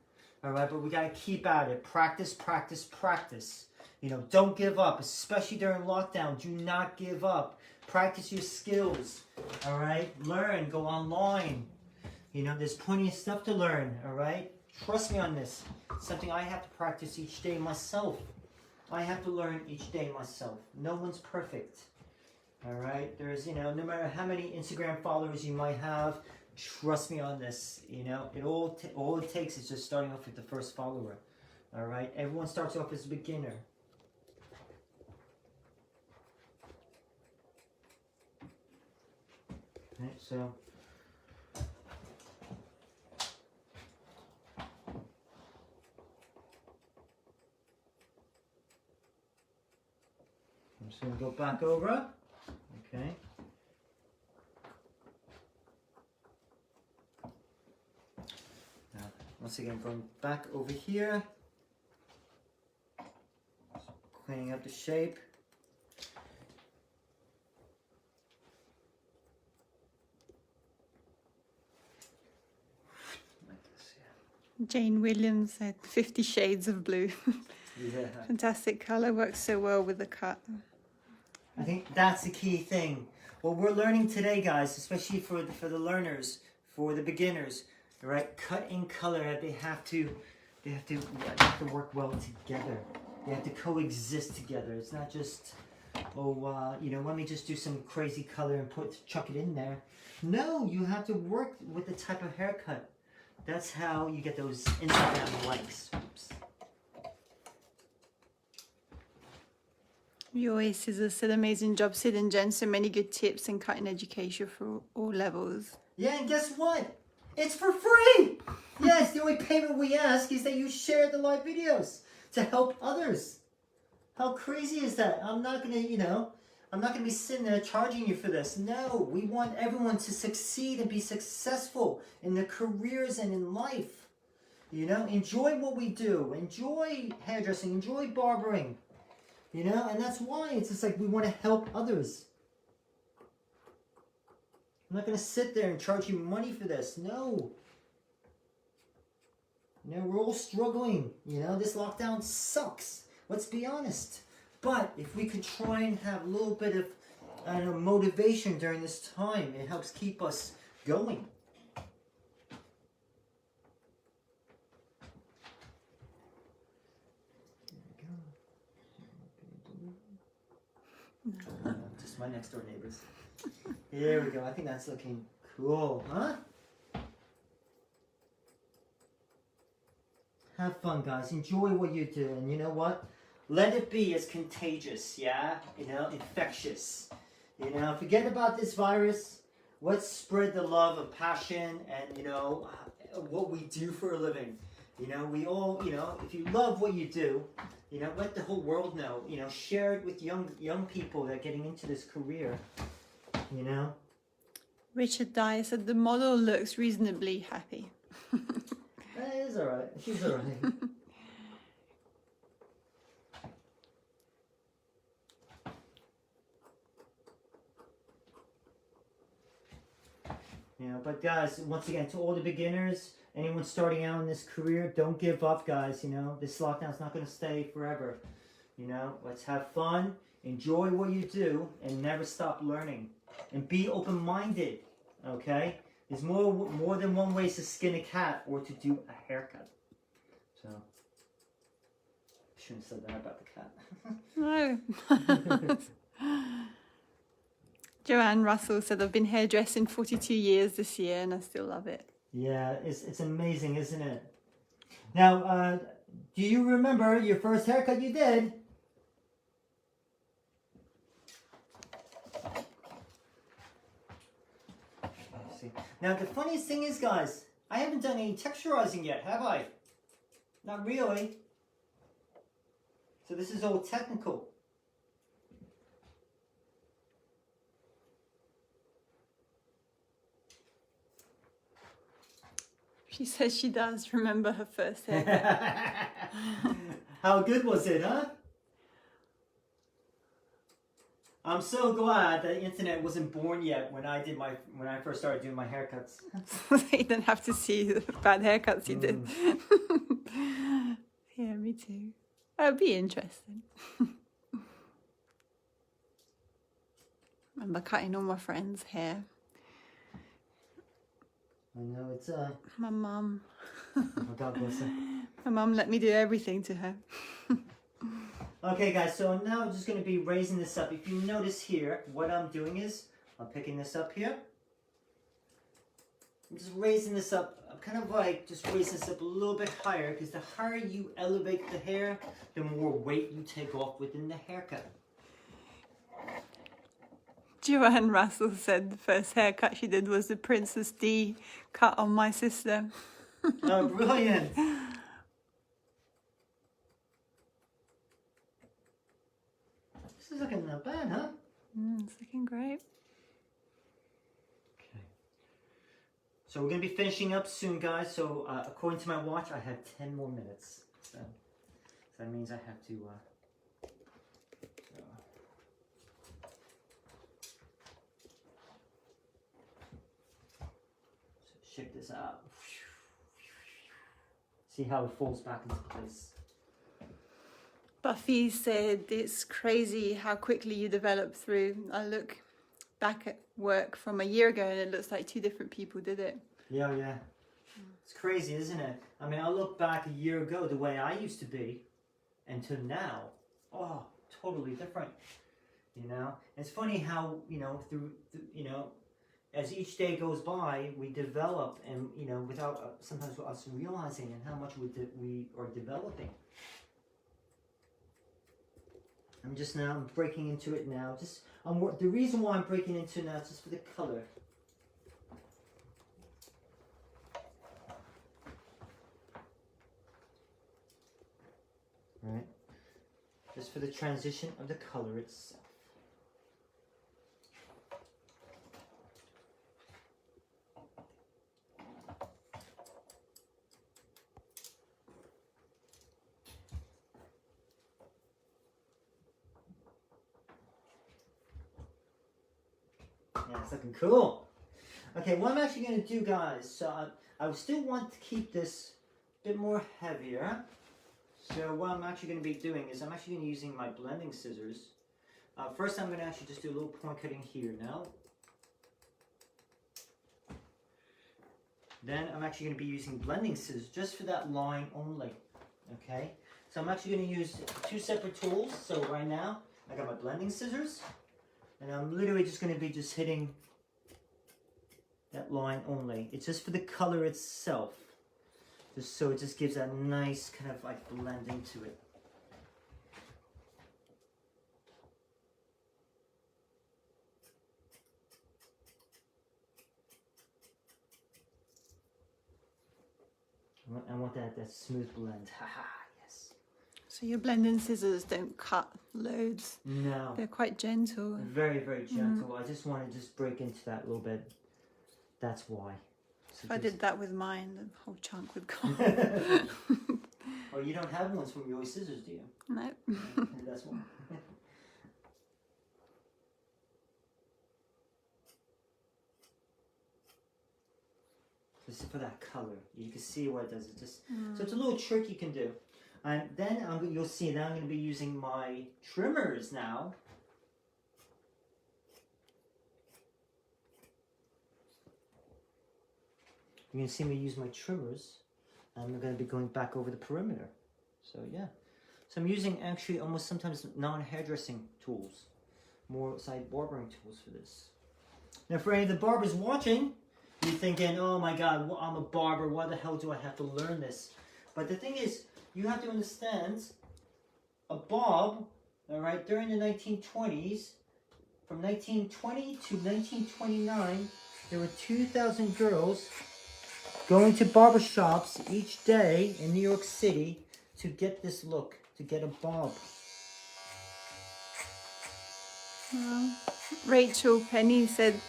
Alright, but we got to keep at it. Practice, practice, practice. You know, don't give up, especially during lockdown. Do not give up. Practice your skills. Alright, learn, go online. You know, there's plenty of stuff to learn, all right? Trust me on this. It's something I have to practice each day myself. I have to learn each day myself. No one's perfect, all right? There's, you know, no matter how many Instagram followers you might have, trust me on this. You know, all it takes is just starting off with the first follower, all right? Everyone starts off as a beginner. Okay, so... I'm just going to go back over, okay. Now, once again, going back over here, cleaning up the shape. Like this, yeah. Jane Williams said 50 Shades of Blue. Yeah. Fantastic colour, works so well with the cut. I think that's the key thing. What we're learning today, guys, especially for the learners, for the beginners, right? Cut and color, they have to work well together. They have to coexist together. It's not just, you know, let me just do some crazy color and chuck it in there. No, you have to work with the type of haircut. That's how you get those Instagram likes. Oops. You always said amazing job, Sid and Jen. So many good tips and cutting education for all levels. Yeah, and guess what? It's for free! Yes, the only payment we ask is that you share the live videos to help others. How crazy is that? I'm not gonna, you know, I'm not gonna be sitting there charging you for this. No, we want everyone to succeed and be successful in their careers and in life. You know, enjoy what we do. Enjoy hairdressing, enjoy barbering. You know, and that's why it's just like we want to help others. I'm not going to sit there and charge you money for this. No. You know, we're all struggling. You know, this lockdown sucks. Let's be honest. But if we could try and have a little bit of, I don't know, motivation during this time, it helps keep us going. Just my next door neighbors. Here we go. I think that's looking cool, huh? Have fun, guys. Enjoy what you do, and you know what? Let it be as contagious, yeah? You know, infectious. You know, forget about this virus. Let's spread the love of passion and, you know, what we do for a living. You know, we all, you know, if you love what you do, you know, let the whole world know. You know, share it with young people that are getting into this career. You know. Richard Dyer said the model looks reasonably happy. It's all right. She's all right. You know, but guys, once again, to all the beginners, anyone starting out in this career, don't give up, guys. You know, this lockdown's not going to stay forever. You know, let's have fun, enjoy what you do, and never stop learning. And be open-minded, okay? There's more than one way to skin a cat or to do a haircut. So, I shouldn't have said that about the cat. No. Joanne Russell said, I've been hairdressing 42 years this year and I still love it. Yeah, it's amazing, isn't it? Now, do you remember your first haircut you did? See. Now, the funniest thing is, guys, I haven't done any texturizing yet, have I? Not really. So this is all technical. She says she does remember her first haircut. How good was it, huh? I'm so glad that the internet wasn't born yet when I first started doing my haircuts. You don't have to see the bad haircuts you did. Yeah, me too. That would be interesting. Remember cutting all my friends' hair. I know it's My mum. Oh, God bless her. My mum let me do everything to her. Okay, guys. So now I'm just going to be raising this up. If you notice here, what I'm doing is I'm picking this up here. I'm just raising this up. I'm kind of like just raising this up a little bit higher because the higher you elevate the hair, the more weight you take off within the haircut. Joanne Russell said the first haircut she did was the Princess D cut on my sister. Oh, brilliant. This is looking not bad, huh? It's looking great. Okay. So we're going to be finishing up soon, guys. So according to my watch, I have 10 more minutes. So that means I have to... Check this out. See how it falls back into place. Buffy said it's crazy how quickly you develop through. I look back at work from a year ago and it looks like two different people did it. Yeah, yeah. It's crazy, isn't it? I mean, I look back a year ago the way I used to be and to now. Oh, totally different. You know? It's funny how, you know, through you know, as each day goes by, we develop, and you know, without sometimes us realizing and how much we are developing. I'm breaking into it now. The reason why I'm breaking into it now is just for the color. Right? Just for the transition of the color itself. Yeah, it's looking cool. Okay, what I'm actually going to do, guys, so I still want to keep this a bit more heavier. So what I'm actually going to be doing is I'm actually going to be using my blending scissors. First I'm going to actually just do a little point cutting here now. Then I'm actually going to be using blending scissors just for that line only. Okay, so I'm actually going to use two separate tools. So right now I got my blending scissors. And I'm literally just going to be just hitting that line only. It's just for the color itself. Just so it just gives that nice kind of like blending to it. I want that smooth blend. Haha, yes. So your blending scissors don't cut loads. No. They're quite gentle. Very, very gentle. I just want to just break into that a little bit. That's why. So If I did that with mine, the whole chunk would go. Oh, you don't have ones from your scissors, do you? No. That's one. This is for that color. You can see what it does. It just so it's a little trick you can do. And then you'll see that I'm going to be using my trimmers now. You're going to see me use my trimmers. And I'm going to be going back over the perimeter. So yeah. So I'm using actually almost sometimes non-hairdressing tools. More side barbering tools for this. Now for any of the barbers watching, you're thinking, oh my god, well, I'm a barber, why the hell do I have to learn this? But the thing is, you have to understand, a bob, alright, during the 1920s, from 1920 to 1929, there were 2,000 girls going to barber shops each day in New York City to get this look, to get a bob. Well, Rachel Penny said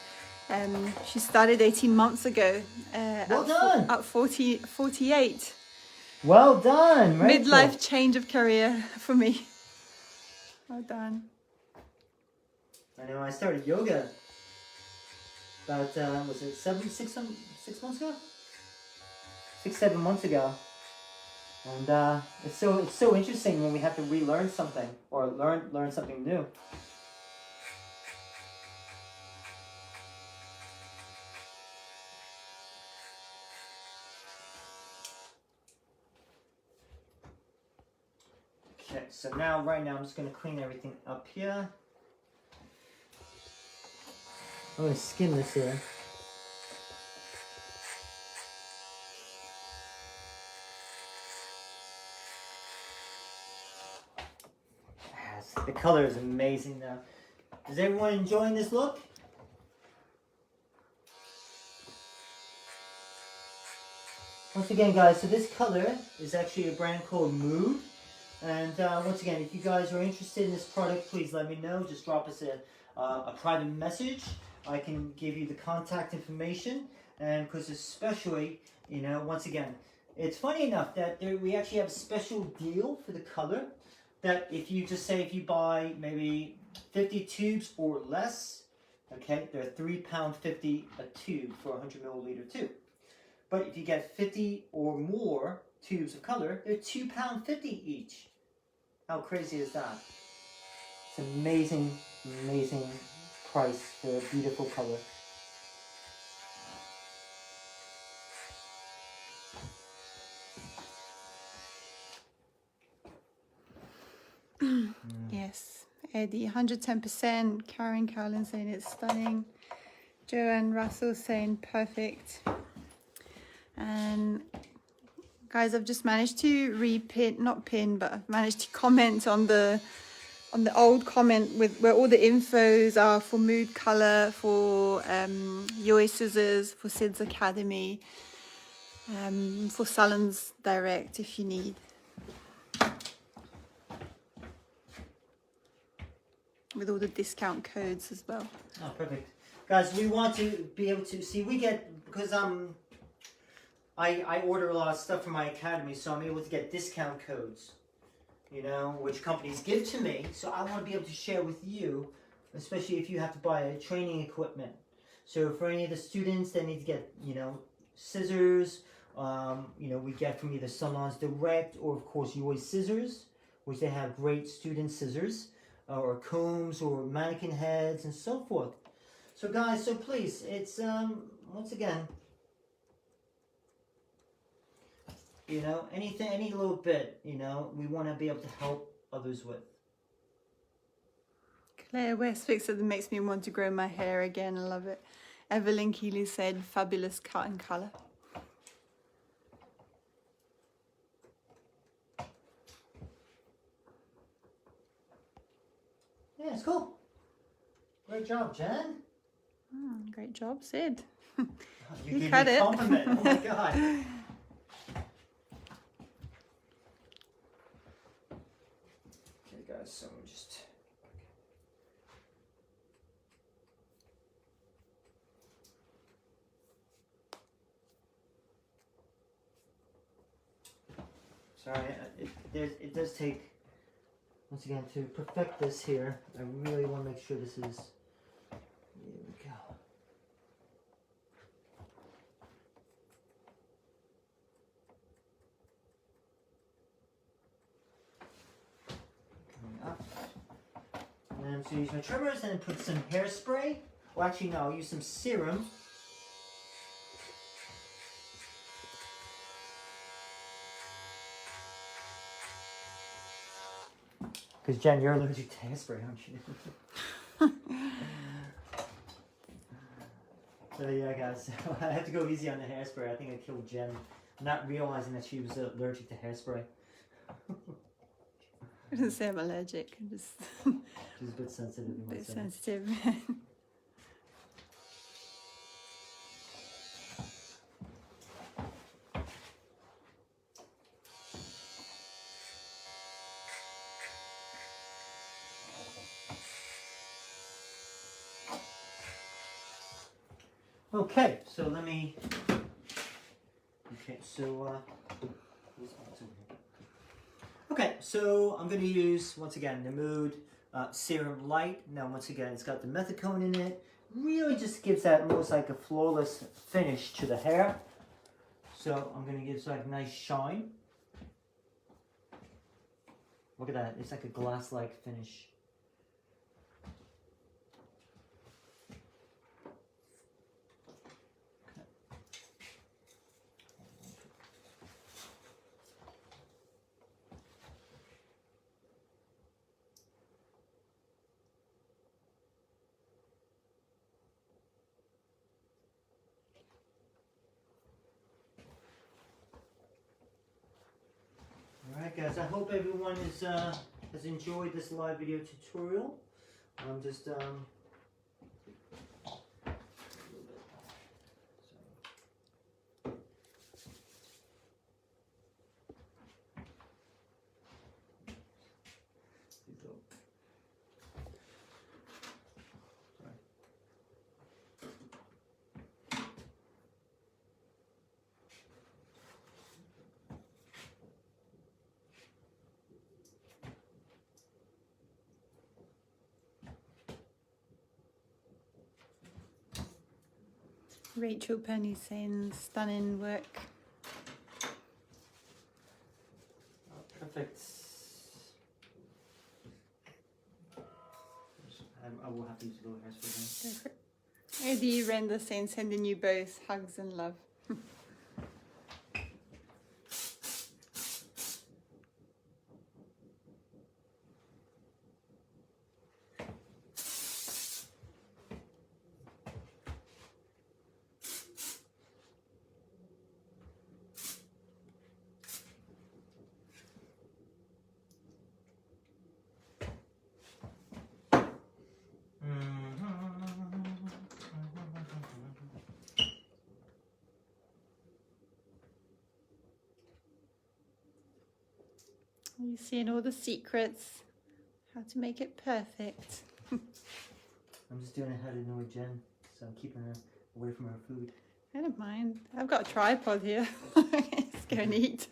she started 18 months ago. Well done! At 48. Well done, Rachel. Midlife change of career for me. Well done. I know, I started yoga about, was it 6 months ago? 6-7 months ago. And it's so interesting when we have to relearn something or learn something new. Okay, so now right now I'm just gonna clean everything up here. I'm gonna skim this here. Yes, the color is amazing now. Is everyone enjoying this look? Once again, guys, so this color is actually a brand called Mood. And once again, if you guys are interested in this product, please let me know. Just drop us a private message. I can give you the contact information. And because especially, you know, once again, it's funny enough that we actually have a special deal for the color. That if you just say if you buy maybe 50 tubes or less, okay, they're £3.50 a tube for a 100 milliliter tube. But if you get 50 or more tubes of color, they're £2.50 each. How crazy is that? It's an amazing, amazing price for a beautiful color. Yes, Eddie, 110%. Karen Cowlin saying it's stunning. Joanne Russell saying perfect. And guys, I've just managed to but I've managed to comment on the old comment with where all the infos are for Mood Color, for Yoi Scissors, for Sid's Academy, for Salons Direct if you need. With all the discount codes as well. Oh, perfect. Guys, we want to be able to see, we get, because I order a lot of stuff from my academy, so I'm able to get discount codes, you know, which companies give to me. So I want to be able to share with you, especially if you have to buy training equipment. So for any of the students that need to get, you know, scissors, you know, we get from either Salons Direct or of course Yoi Scissors, which they have great student scissors, or combs or mannequin heads and so forth. So guys, so please, it's once again, you know, anything, any little bit, you know, we want to be able to help others with. Claire Westwick said it makes me want to grow my hair again. I love it. Evelyn Keeley said fabulous cut and colour. Yeah, it's cool. Great job, Jen. Great job, Sid. You cut gave me a it. compliment. Oh my god. Okay, guys, so I'm just. Sorry, it does take. Once again, to perfect this here, I really want to make sure this is, here we go. And I'm just gonna use my trimmers and put some hairspray. Well, actually, no, I'll use some serum. Because Jen, you're allergic to hairspray, aren't you? So yeah, guys, I have to go easy on the hairspray. I think I killed Jen, not realizing that she was allergic to hairspray. I didn't say I'm allergic. I'm just She's a bit sensitive. a bit sensitive. Okay, so let me. Okay, so okay, so I'm going to use once again the Mood Serum Light. Now, once again, it's got the methicone in it. Really, just gives that almost like a flawless finish to the hair. So I'm going to give it like a nice shine. Look at that! It's like a glass-like finish. Alright guys, I hope everyone is has enjoyed this live video tutorial. I'm just Rachel Penny saying stunning work. perfect. I will have to use a little hairspray then. Go for it. Eddie Render saying sending you both hugs and love. You're seeing all the secrets, how to make it perfect. I'm just doing it how to annoy Jen, so I'm keeping her away from her food. I don't mind. I've got a tripod here. Let's go and eat.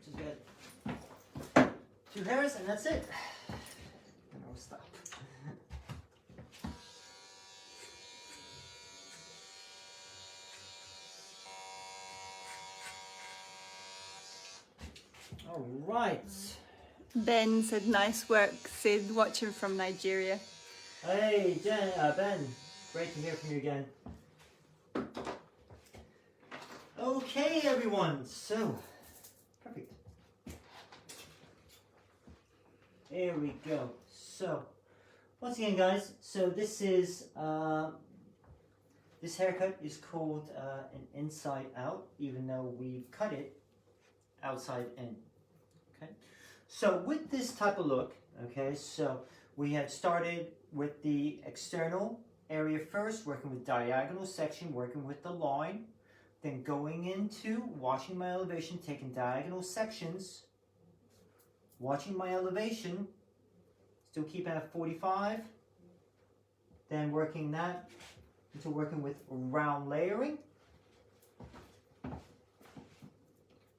Just got 2 hairs and that's it. And I'll stop. All right. Ben said, nice work, Sid, watching from Nigeria. Hey, Ben, great to hear from you again. Okay, everyone, so, perfect. There we go. So, once again, guys, so this is, this haircut is called an inside out, even though we've cut it outside in. Okay, so with this type of look, okay, so we had started with the external area first, working with diagonal section, working with the line, then going into watching my elevation, taking diagonal sections, watching my elevation, still keeping at 45, then working that into working with round layering.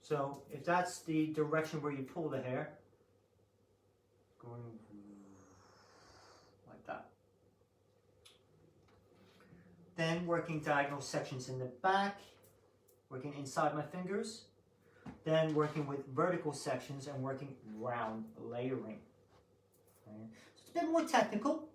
So if that's the direction where you pull the hair, going like that. Then working diagonal sections in the back, working inside my fingers, then working with vertical sections and working round layering. Okay. So it's a bit more technical,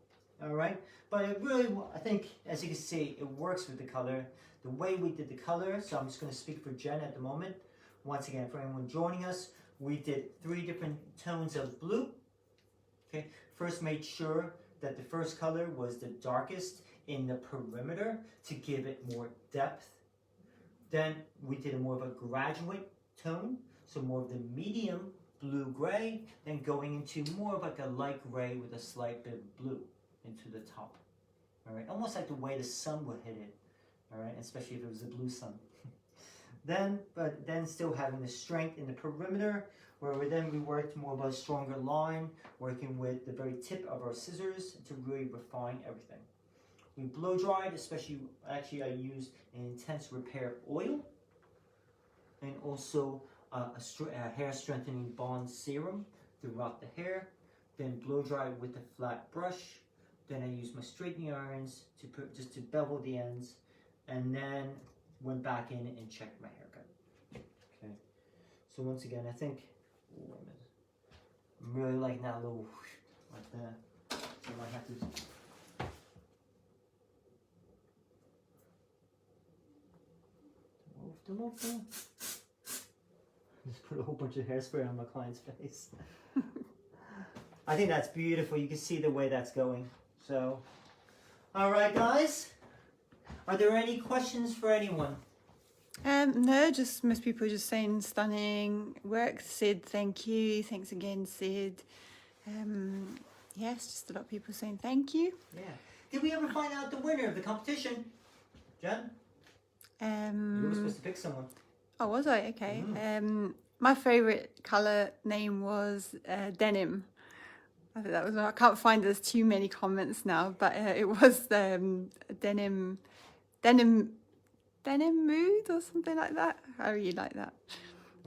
all right, but it really, I think, as you can see, it works with the color, the way we did the color. So I'm just going to speak for Jen at the moment. Once again, for anyone joining us, we did 3 different tones of blue. Okay, first made sure that the first color was the darkest in the perimeter to give it more depth. Then we did more of a graduate tone, so more of the medium blue-gray, then going into more of like a light gray with a slight bit of blue into the top. All right, almost like the way the sun would hit it. All right, especially if it was a blue sun. But then still having the strength in the perimeter, where we worked more of a stronger line, working with the very tip of our scissors to really refine everything. We blow dried, actually I used an intense repair oil, and also a hair strengthening bond serum throughout the hair. Then blow dried with a flat brush. Then I used my straightening irons just to bevel the ends, and then went back in and checked my haircut. Okay. So once again, I think I'm really liking that little like that. So I might have to. Just put a whole bunch of hairspray on my client's face. I think that's beautiful. You can see the way that's going. So, all right, guys. Are there any questions for anyone? No, just most people just saying stunning work. Sid, thank you. Thanks again, Sid. Yes, just a lot of people saying thank you. Yeah. Did we ever find out the winner of the competition? Jen? You were supposed to pick someone. Oh, was I? Okay. My favourite colour name was denim. I think that was. I can't find there's too many comments now, but it was denim mood or something like that. I really like that.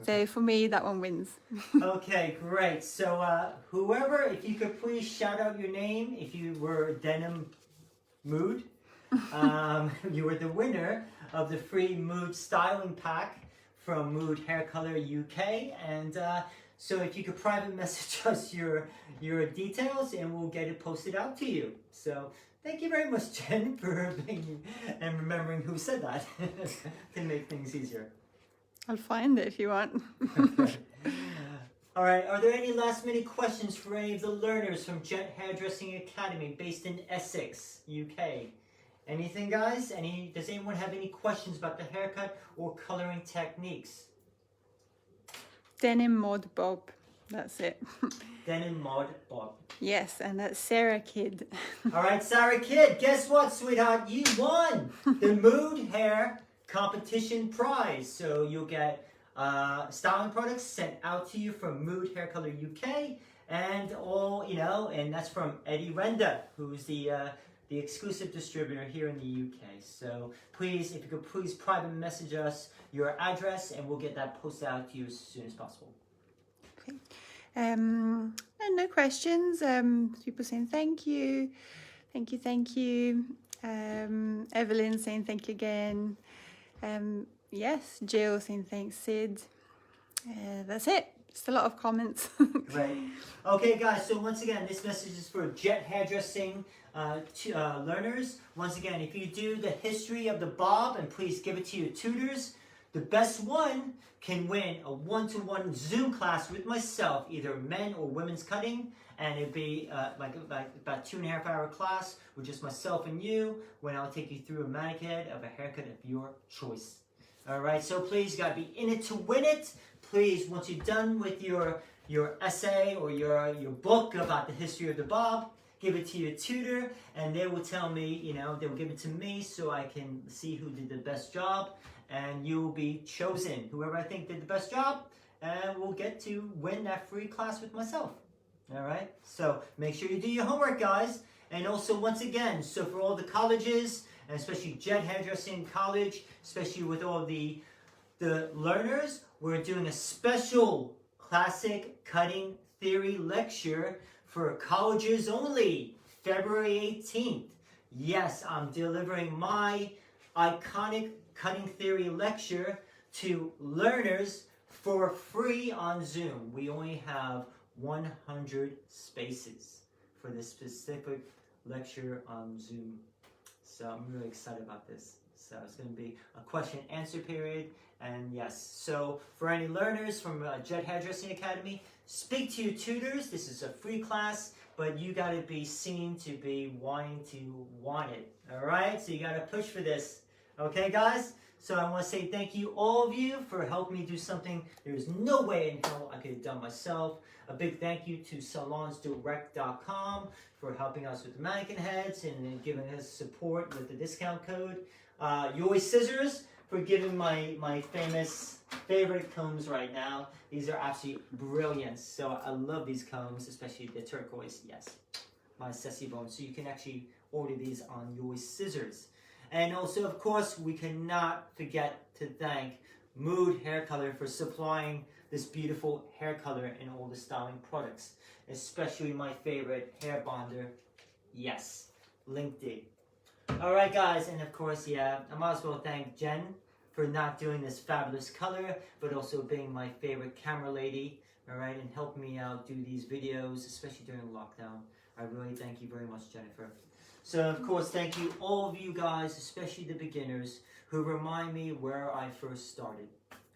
Okay. So for me, that one wins. Okay, great. So whoever, if you could please shout out your name if you were denim mood. You were the winner of the free Mood styling pack from Mood Hair Color UK, and so if you could private message us your details, and we'll get it posted out to you. So thank you very much, Jen, for being and remembering who said that to make things easier. I'll find it if you want. Okay. All right. Are there any last minute questions for any of the learners from Jet Hairdressing Academy based in Essex, UK? Anything, guys? Does anyone have any questions about the haircut or coloring techniques? Denim Mod Bob. That's it. Denim Mod Bob. Yes, and that's Sarah Kidd. All right, Sarah Kidd. Guess what, sweetheart? You won the Mood Hair Competition prize. So you'll get styling products sent out to you from Mood Hair Color UK, and and that's from Eddie Renda, who's the exclusive distributor here in the UK. So please, if you could please private message us your address, and we'll get that posted out to you as soon as possible. Okay. And no questions. People saying thank you. Thank you. Evelyn saying thank you again. Yes, Jill saying thanks, Sid. That's it. Just a lot of comments. Right. Okay, guys, so once again, this message is for Jet Hairdressing learners. Once again, if you do the history of the bob, and please give it to your tutors, the best one can win a one-to-one Zoom class with myself, either men or women's cutting, and it'd be like about 2.5 hour class with just myself and you, when I'll take you through a manicure of a haircut of your choice. All right, so please, you gotta be in it to win it. Please, once you're done with your essay or your book about the history of the bob, give it to your tutor, and they will tell me, they will give it to me so I can see who did the best job, and you will be chosen. Whoever I think did the best job, and will get to win that free class with myself. All right, so make sure you do your homework, guys. And also, once again, so for all the colleges, and especially Jet Hairdressing College, especially with all the learners, we're doing a special classic cutting theory lecture for colleges only, February 18th. Yes, I'm delivering my iconic cutting theory lecture to learners for free on Zoom. We only have 100 spaces for this specific lecture on Zoom. So I'm really excited about this. So it's going to be a question and answer period. And yes, so for any learners from Jet Hairdressing Academy, speak to your tutors. This is a free class, but you got to be seen to be wanting to want it. All right, so you got to push for this. Okay, guys? So I want to say thank you, all of you, for helping me do something there's no way in hell I could have done myself. A big thank you to salonsdirect.com for helping us with the mannequin heads and giving us support with the discount code. Scissors for giving my favorite combs right now. These are absolutely brilliant. So I love these combs, especially the turquoise. Yes, my Ceci bone. So you can actually order these on Scissors. And also, of course, we cannot forget to thank Mood Hair Color for supplying this beautiful hair color in all the styling products, especially my favorite hair bonder. Yes, LinkedIn. All right, guys, and of course, yeah, I might as well thank Jen for not doing this fabulous color, but also being my favorite camera lady, all right, and helping me out do these videos, especially during lockdown. I really thank you very much, Jennifer. So, of course, thank you, all of you guys, especially the beginners, who remind me where I first started.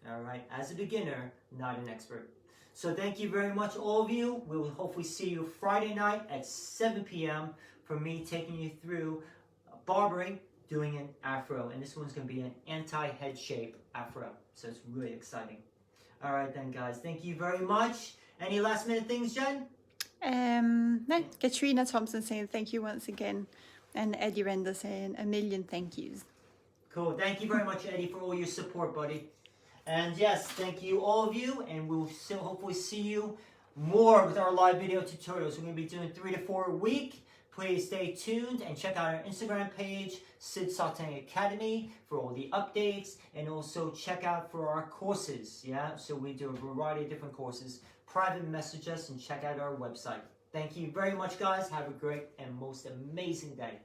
All right, as a beginner, not an expert. So thank you very much, all of you. We will hopefully see you Friday night at 7 p.m. for me taking you through barbering, doing an afro. And this one's going to be an anti-head shape afro. So it's really exciting. All right then, guys. Thank you very much. Any last minute things, Jen? No, Katrina Thompson saying thank you once again, and Eddie Render saying a million thank yous. Cool. Thank you very much, Eddie, for all your support, buddy. And yes, thank you, all of you, and we'll still hopefully see you more with our live video tutorials. We're going to be doing 3 to 4 a week. Please stay tuned and check out our Instagram page, Sid Satang Academy, for all the updates, and also check out for our courses. Yeah, so we do a variety of different courses. Private message us and check out our website. Thank you very much, guys. Have a great and most amazing day.